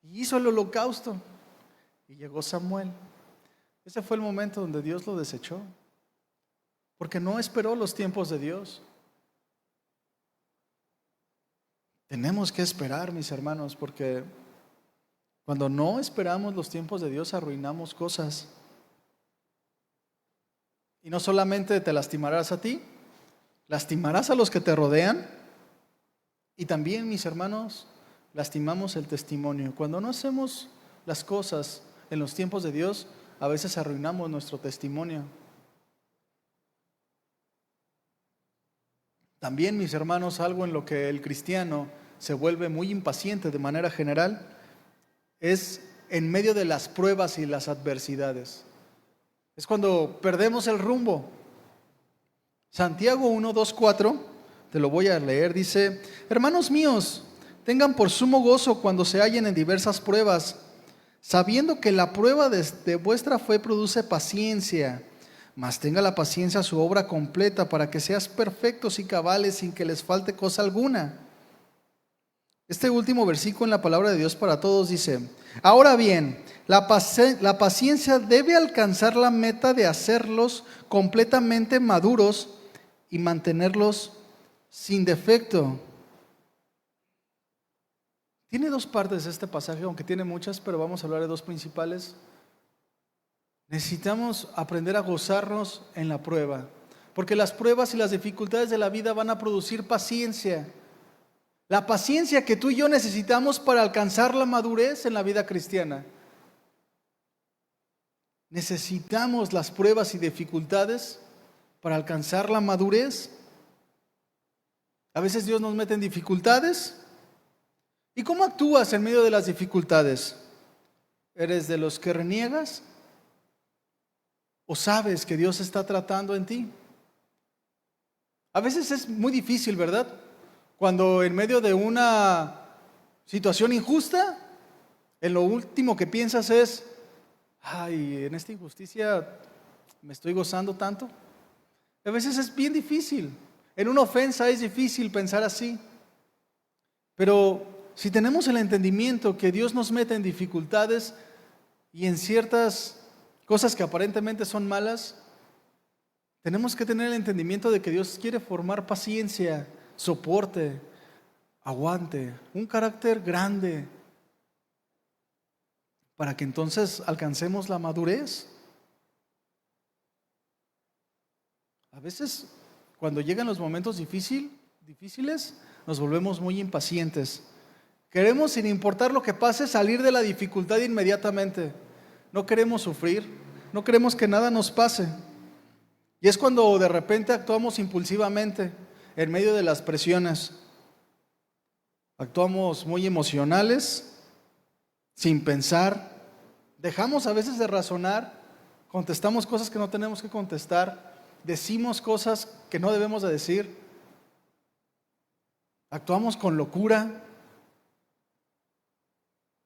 y hizo el holocausto. Y llegó Samuel. Ese fue el momento donde Dios lo desechó, porque no esperó los tiempos de Dios. Tenemos que esperar, mis hermanos, porque cuando no esperamos los tiempos de Dios, arruinamos cosas. Y no solamente te lastimarás a ti, lastimarás a los que te rodean. Y también, mis hermanos, lastimamos el testimonio. Cuando no hacemos las cosas en los tiempos de Dios, a veces arruinamos nuestro testimonio. También, mis hermanos, algo en lo que el cristiano se vuelve muy impaciente de manera general es en medio de las pruebas y las adversidades. Es cuando perdemos el rumbo. Santiago 1, 2, 4, te lo voy a leer, dice: hermanos míos, tengan por sumo gozo cuando se hallen en diversas pruebas, sabiendo que la prueba de vuestra fe produce paciencia. Mas tenga la paciencia su obra completa, para que seas perfectos y cabales sin que les falte cosa alguna. Este último versículo en la palabra de Dios para todos dice: ahora bien, la paciencia debe alcanzar la meta de hacerlos completamente maduros y mantenerlos sin defecto. Tiene dos partes este pasaje, aunque tiene muchas, pero vamos a hablar de dos principales. Necesitamos aprender a gozarnos en la prueba, porque las pruebas y las dificultades de la vida van a producir paciencia. La paciencia que tú y yo necesitamos para alcanzar la madurez en la vida cristiana. Necesitamos las pruebas y dificultades para alcanzar la madurez. A veces Dios nos mete en dificultades. ¿Y cómo actúas en medio de las dificultades? ¿Eres de los que reniegas? ¿O sabes que Dios está tratando en ti? A veces es muy difícil, ¿verdad? Cuando en medio de una situación injusta, en lo último que piensas es: ay, en esta injusticia me estoy gozando tanto. A veces es bien difícil. En una ofensa es difícil pensar así. Pero si tenemos el entendimiento que Dios nos mete en dificultades y en ciertas cosas que aparentemente son malas, tenemos que tener el entendimiento de que Dios quiere formar paciencia, soporte, aguante, un carácter grande, para que entonces alcancemos la madurez. A veces, cuando llegan los momentos difíciles, nos volvemos muy impacientes. Queremos, sin importar lo que pase, salir de la dificultad inmediatamente. No queremos sufrir, no queremos que nada nos pase. Y es cuando de repente actuamos impulsivamente en medio de las presiones. Actuamos muy emocionales, sin pensar. Dejamos a veces de razonar, contestamos cosas que no tenemos que contestar, decimos cosas que no debemos de decir, actuamos con locura,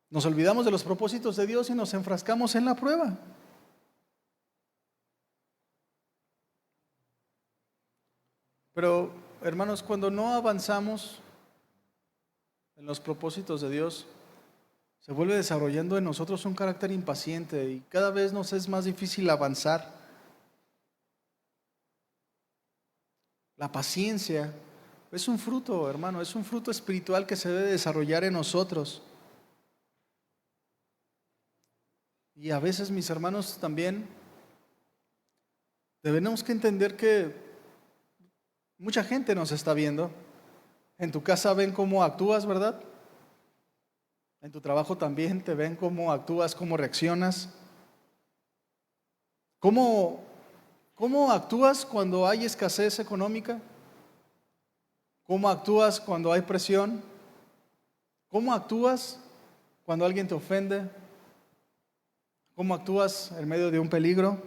nos olvidamos de los propósitos de Dios y nos enfrascamos en la prueba. Pero, hermanos, cuando no avanzamos en los propósitos de Dios, se vuelve desarrollando en nosotros un carácter impaciente y cada vez nos es más difícil avanzar. La paciencia es un fruto, hermano, es un fruto espiritual que se debe desarrollar en nosotros. Y a veces, mis hermanos, también tenemos que entender que mucha gente nos está viendo. En tu casa ven cómo actúas, ¿verdad? En tu trabajo también te ven cómo actúas, cómo reaccionas. ¿Cómo actúas cuando hay escasez económica? ¿Cómo actúas cuando hay presión? ¿Cómo actúas cuando alguien te ofende? ¿Cómo actúas en medio de un peligro?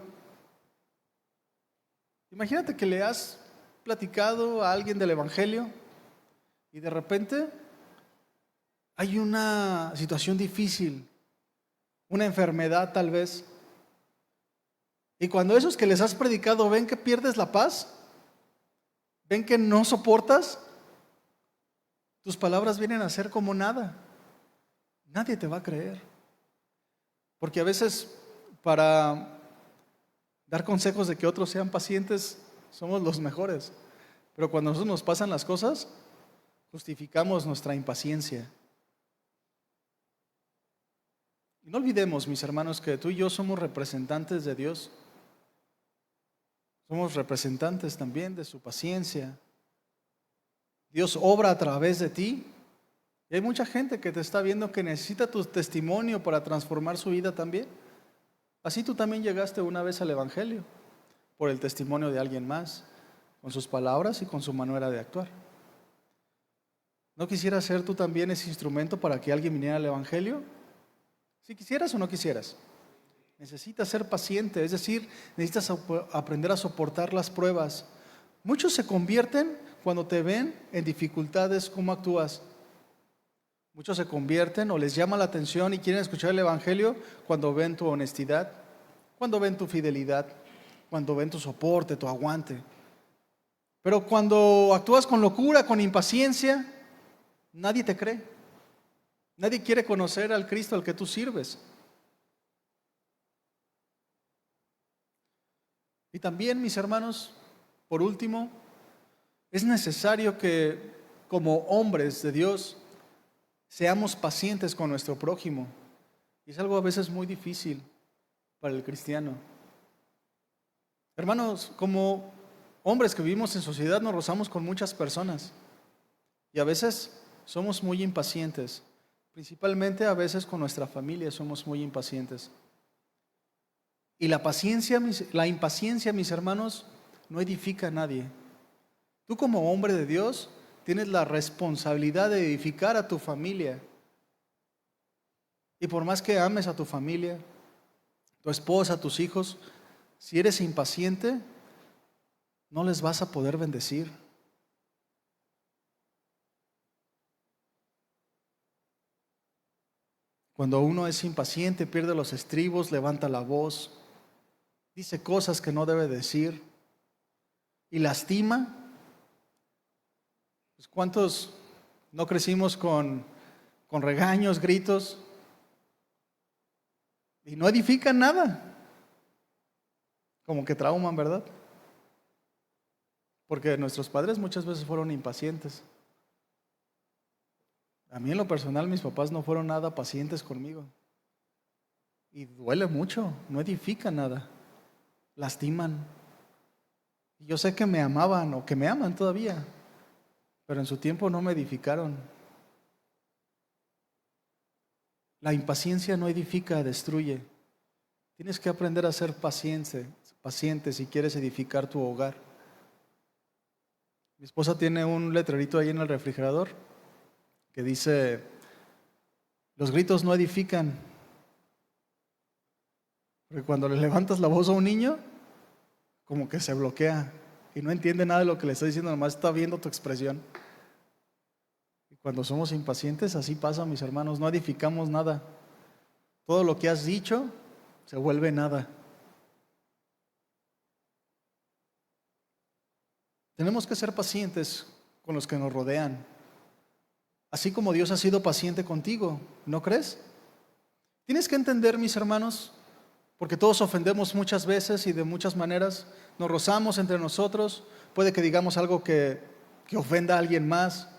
Imagínate que le has platicado a alguien del Evangelio y de repente hay una situación difícil, una enfermedad tal vez. Y cuando esos que les has predicado ven que pierdes la paz, ven que no soportas, tus palabras vienen a ser como nada. nadie te va a creer. Porque a veces para dar consejos de que otros sean pacientes somos los mejores. Pero cuando a nosotros nos pasan las cosas, justificamos nuestra impaciencia. Y no olvidemos, mis hermanos, que tú y yo somos representantes de Dios. Somos representantes también de su paciencia. Dios obra a través de ti. Y hay mucha gente que te está viendo que necesita tu testimonio para transformar su vida también. Así tú también llegaste una vez al Evangelio, por el testimonio de alguien más, con sus palabras y con su manera de actuar. ¿No quisieras ser tú también ese instrumento para que alguien viniera al Evangelio? Si quisieras o no quisieras. Necesitas ser paciente, es decir, necesitas aprender a soportar las pruebas. Muchos se convierten cuando te ven en dificultades, cómo actúas. Muchos se convierten o les llama la atención y quieren escuchar el Evangelio cuando ven tu honestidad, cuando ven tu fidelidad, cuando ven tu soporte, tu aguante. Pero cuando actúas con locura, con impaciencia, nadie te cree. Nadie quiere conocer al Cristo al que tú sirves. Y también, mis hermanos, por último, es necesario que como hombres de Dios seamos pacientes con nuestro prójimo. Y es algo a veces muy difícil para el cristiano. Hermanos, como hombres que vivimos en sociedad nos rozamos con muchas personas. Y a veces somos muy impacientes. Principalmente a veces con nuestra familia somos muy impacientes. Y la impaciencia, mis hermanos, no edifica a nadie. Tú como hombre de Dios tienes la responsabilidad de edificar a tu familia. Y por más que ames a tu familia, tu esposa, tus hijos, si eres impaciente, no les vas a poder bendecir. Cuando uno es impaciente, pierde los estribos, levanta la voz, dice cosas que no debe decir y lastima. Pues ¿cuántos no crecimos con regaños, gritos y no edifican nada? Como que trauman, ¿verdad? Porque nuestros padres muchas veces fueron impacientes. A mí en lo personal mis papás no fueron nada pacientes conmigo. Y duele mucho, no edifican nada, lastiman. Y yo sé que me amaban o que me aman todavía, pero en su tiempo no me edificaron. La impaciencia no edifica, destruye. Tienes que aprender a ser paciente si quieres edificar tu hogar. Mi esposa tiene un letrerito ahí en el refrigerador que dice: los gritos no edifican. Porque cuando le levantas la voz a un niño, como que se bloquea y no entiende nada de lo que le estás diciendo, nomás está viendo tu expresión. Y cuando somos impacientes, así pasa, mis hermanos, no edificamos nada. Todo lo que has dicho se vuelve nada. Tenemos que ser pacientes con los que nos rodean, así como Dios ha sido paciente contigo, ¿no crees? Tienes que entender, mis hermanos, porque todos ofendemos muchas veces y de muchas maneras, nos rozamos entre nosotros, puede que digamos algo que ofenda a alguien más,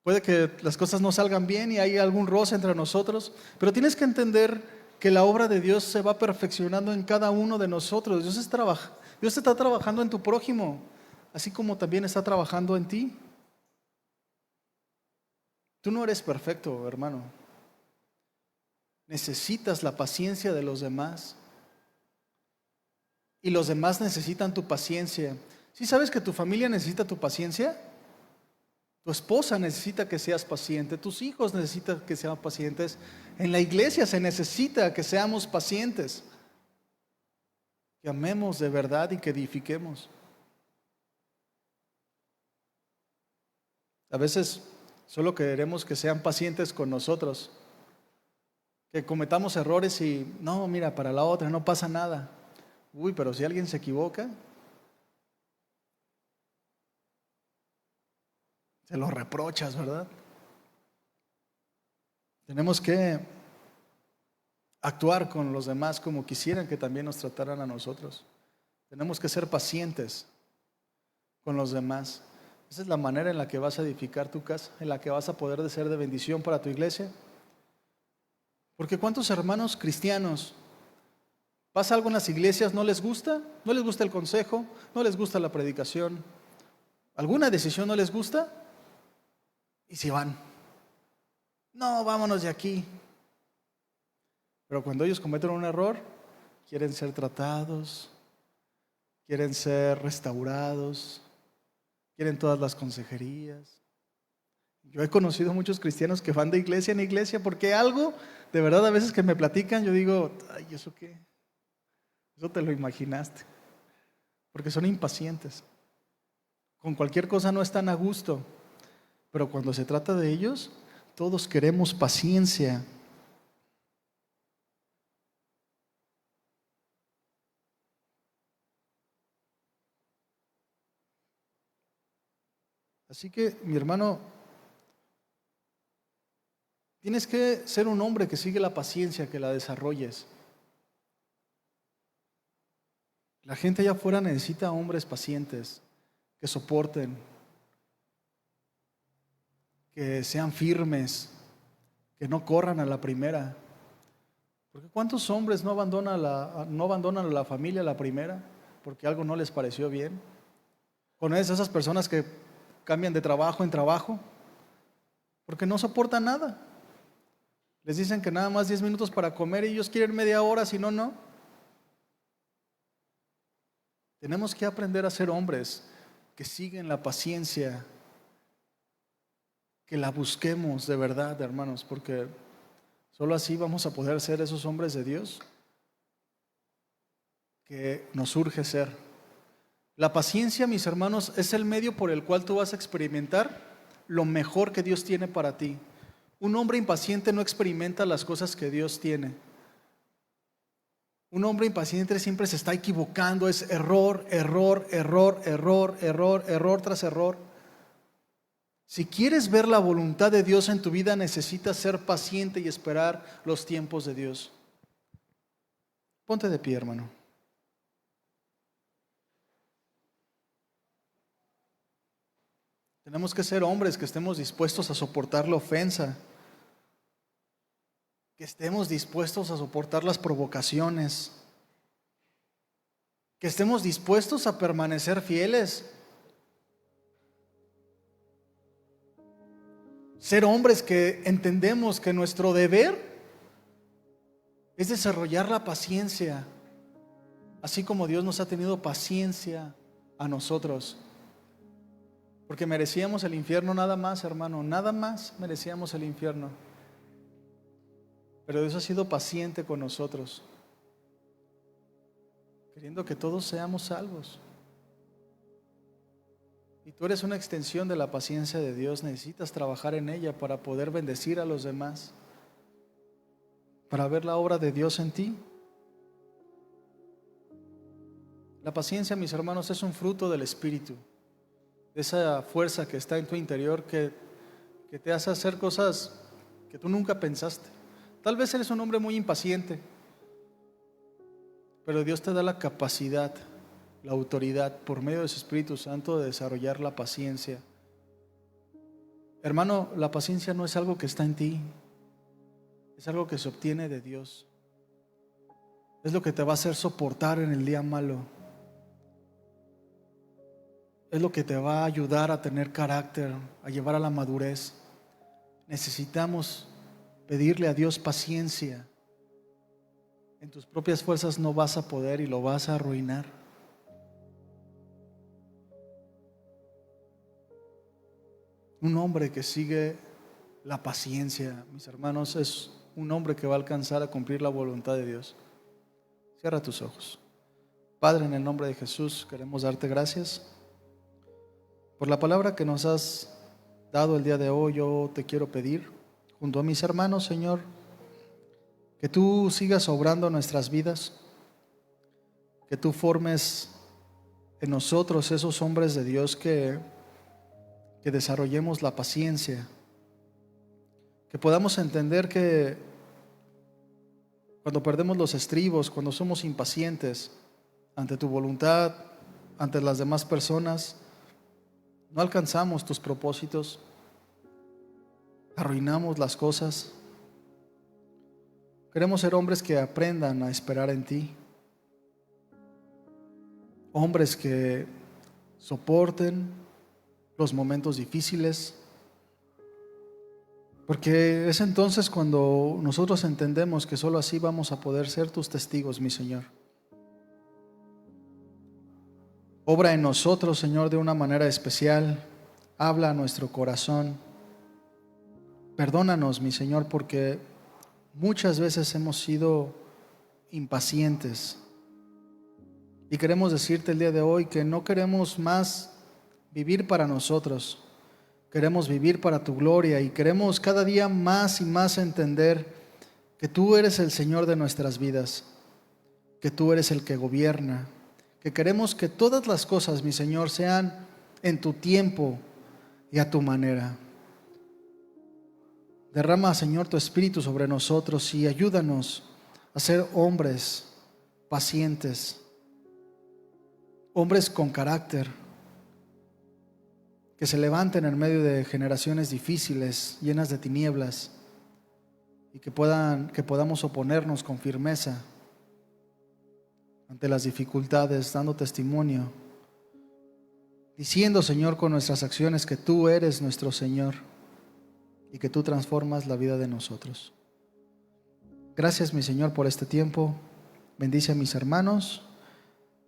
puede que las cosas no salgan bien y hay algún roce entre nosotros, pero tienes que entender que la obra de Dios se va perfeccionando en cada uno de nosotros. Dios está trabajando en tu prójimo, así como también está trabajando en ti. Tú no eres perfecto, hermano. Necesitas la paciencia de los demás. Y los demás necesitan tu paciencia. ¿Sí sabes que tu familia necesita tu paciencia? Tu esposa necesita que seas paciente. Tus hijos necesitan que sean pacientes. En la iglesia se necesita que seamos pacientes. Que amemos de verdad y que edifiquemos. A veces solo queremos que sean pacientes con nosotros. Que cometamos errores y no, mira, para la otra no pasa nada. Uy, pero si alguien se equivoca, se lo reprochas, ¿verdad? Tenemos que actuar con los demás como quisieran que también nos trataran a nosotros. Tenemos que ser pacientes con los demás. Esa es la manera en la que vas a edificar tu casa, en la que vas a poder ser de bendición para tu iglesia. Porque ¿cuántos hermanos cristianos pasa algo en las iglesias, no les gusta? ¿No les gusta el consejo? ¿No les gusta la predicación? ¿Alguna decisión no les gusta? Y se van. No, vámonos de aquí. Pero cuando ellos cometen un error, quieren ser tratados, quieren ser restaurados, quieren todas las consejerías. Yo he conocido muchos cristianos que van de iglesia en iglesia porque algo, de verdad, a veces que me platican, yo digo, ay, ¿eso qué? Eso te lo imaginaste. Porque son impacientes. Con cualquier cosa no están a gusto. Pero cuando se trata de ellos, todos queremos paciencia. Así que, mi hermano, tienes que ser un hombre que sigue la paciencia, que la desarrolles. La gente allá afuera necesita hombres pacientes, que soporten, que sean firmes, que no corran a la primera. Porque ¿cuántos hombres no abandonan a la familia a la primera porque algo no les pareció bien? ¿Conoces a esas personas que cambian de trabajo en trabajo? Porque no soportan nada. Les dicen que nada más 10 minutos para comer y ellos quieren media hora, si no, no. Tenemos que aprender a ser hombres que siguen la paciencia, que la busquemos de verdad, hermanos, porque solo así vamos a poder ser esos hombres de Dios que nos urge ser. La paciencia, mis hermanos, es el medio por el cual tú vas a experimentar lo mejor que Dios tiene para ti. Un hombre impaciente no experimenta las cosas que Dios tiene. Un hombre impaciente siempre se está equivocando, es error, error, error, error, error, error tras error. Si quieres ver la voluntad de Dios en tu vida, necesitas ser paciente y esperar los tiempos de Dios. Ponte de pie, hermano. Tenemos que ser hombres que estemos dispuestos a soportar la ofensa, que estemos dispuestos a soportar las provocaciones, que estemos dispuestos a permanecer fieles. Ser hombres que entendemos que nuestro deber es desarrollar la paciencia, así como Dios nos ha tenido paciencia a nosotros. Porque merecíamos el infierno nada más, hermano, nada más merecíamos el infierno. Pero Dios ha sido paciente con nosotros, queriendo que todos seamos salvos. Y tú eres una extensión de la paciencia de Dios. Necesitas trabajar en ella para poder bendecir a los demás, para ver la obra de Dios en ti. La paciencia, mis hermanos, es un fruto del Espíritu, de esa fuerza que está en tu interior que te hace hacer cosas que tú nunca pensaste. Tal vez eres un hombre muy impaciente, pero Dios te da la capacidad, la autoridad por medio de su Espíritu Santo de desarrollar la paciencia. Hermano, la paciencia no es algo que está en ti, es algo que se obtiene de Dios. Es lo que te va a hacer soportar en el día malo. Es lo que te va a ayudar a tener carácter, a llevar a la madurez. Necesitamos pedirle a Dios paciencia. En tus propias fuerzas no vas a poder y lo vas a arruinar. Un hombre que sigue la paciencia, mis hermanos, es un hombre que va a alcanzar a cumplir la voluntad de Dios. Cierra tus ojos. Padre, en el nombre de Jesús, queremos darte gracias por la palabra que nos has dado el día de hoy. Yo te quiero pedir, junto a mis hermanos, Señor, que tú sigas obrando nuestras vidas, que tú formes en nosotros esos hombres de Dios que desarrollemos la paciencia, Que podamos entender que cuando perdemos los estribos, cuando somos impacientes ante tu voluntad, ante las demás personas, no alcanzamos tus propósitos, arruinamos las cosas. Queremos ser hombres que aprendan a esperar en ti, hombres que soporten los momentos difíciles, porque es entonces cuando nosotros entendemos que solo así vamos a poder ser tus testigos, mi Señor. Obra en nosotros, Señor, de una manera especial. Habla a nuestro corazón. Perdónanos, mi Señor, porque muchas veces hemos sido impacientes. Y queremos decirte el día de hoy que no queremos más vivir para nosotros. Queremos vivir para tu gloria y queremos cada día más y más entender que tú eres el Señor de nuestras vidas, que tú eres el que gobierna, que queremos que todas las cosas, mi Señor, sean en tu tiempo y a tu manera. Derrama, Señor, tu Espíritu sobre nosotros y ayúdanos a ser hombres pacientes, hombres con carácter, que se levanten en medio de generaciones difíciles, llenas de tinieblas, y que podamos oponernos con firmeza ante las dificultades, dando testimonio, diciendo, Señor, con nuestras acciones que tú eres nuestro Señor y que tú transformas la vida de nosotros. Gracias, mi Señor, por este tiempo. Bendice a mis hermanos.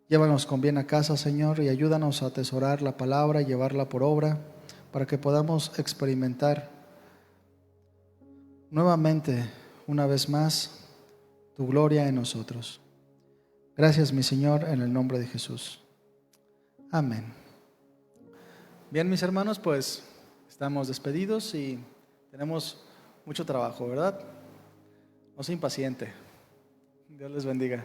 Llévanos con bien a casa, Señor, y ayúdanos a atesorar la palabra y llevarla por obra para que podamos experimentar nuevamente, una vez más, tu gloria en nosotros. Gracias, mi Señor, en el nombre de Jesús. Amén. Bien, mis hermanos, pues estamos despedidos y tenemos mucho trabajo, ¿verdad? No sea impaciente. Dios les bendiga.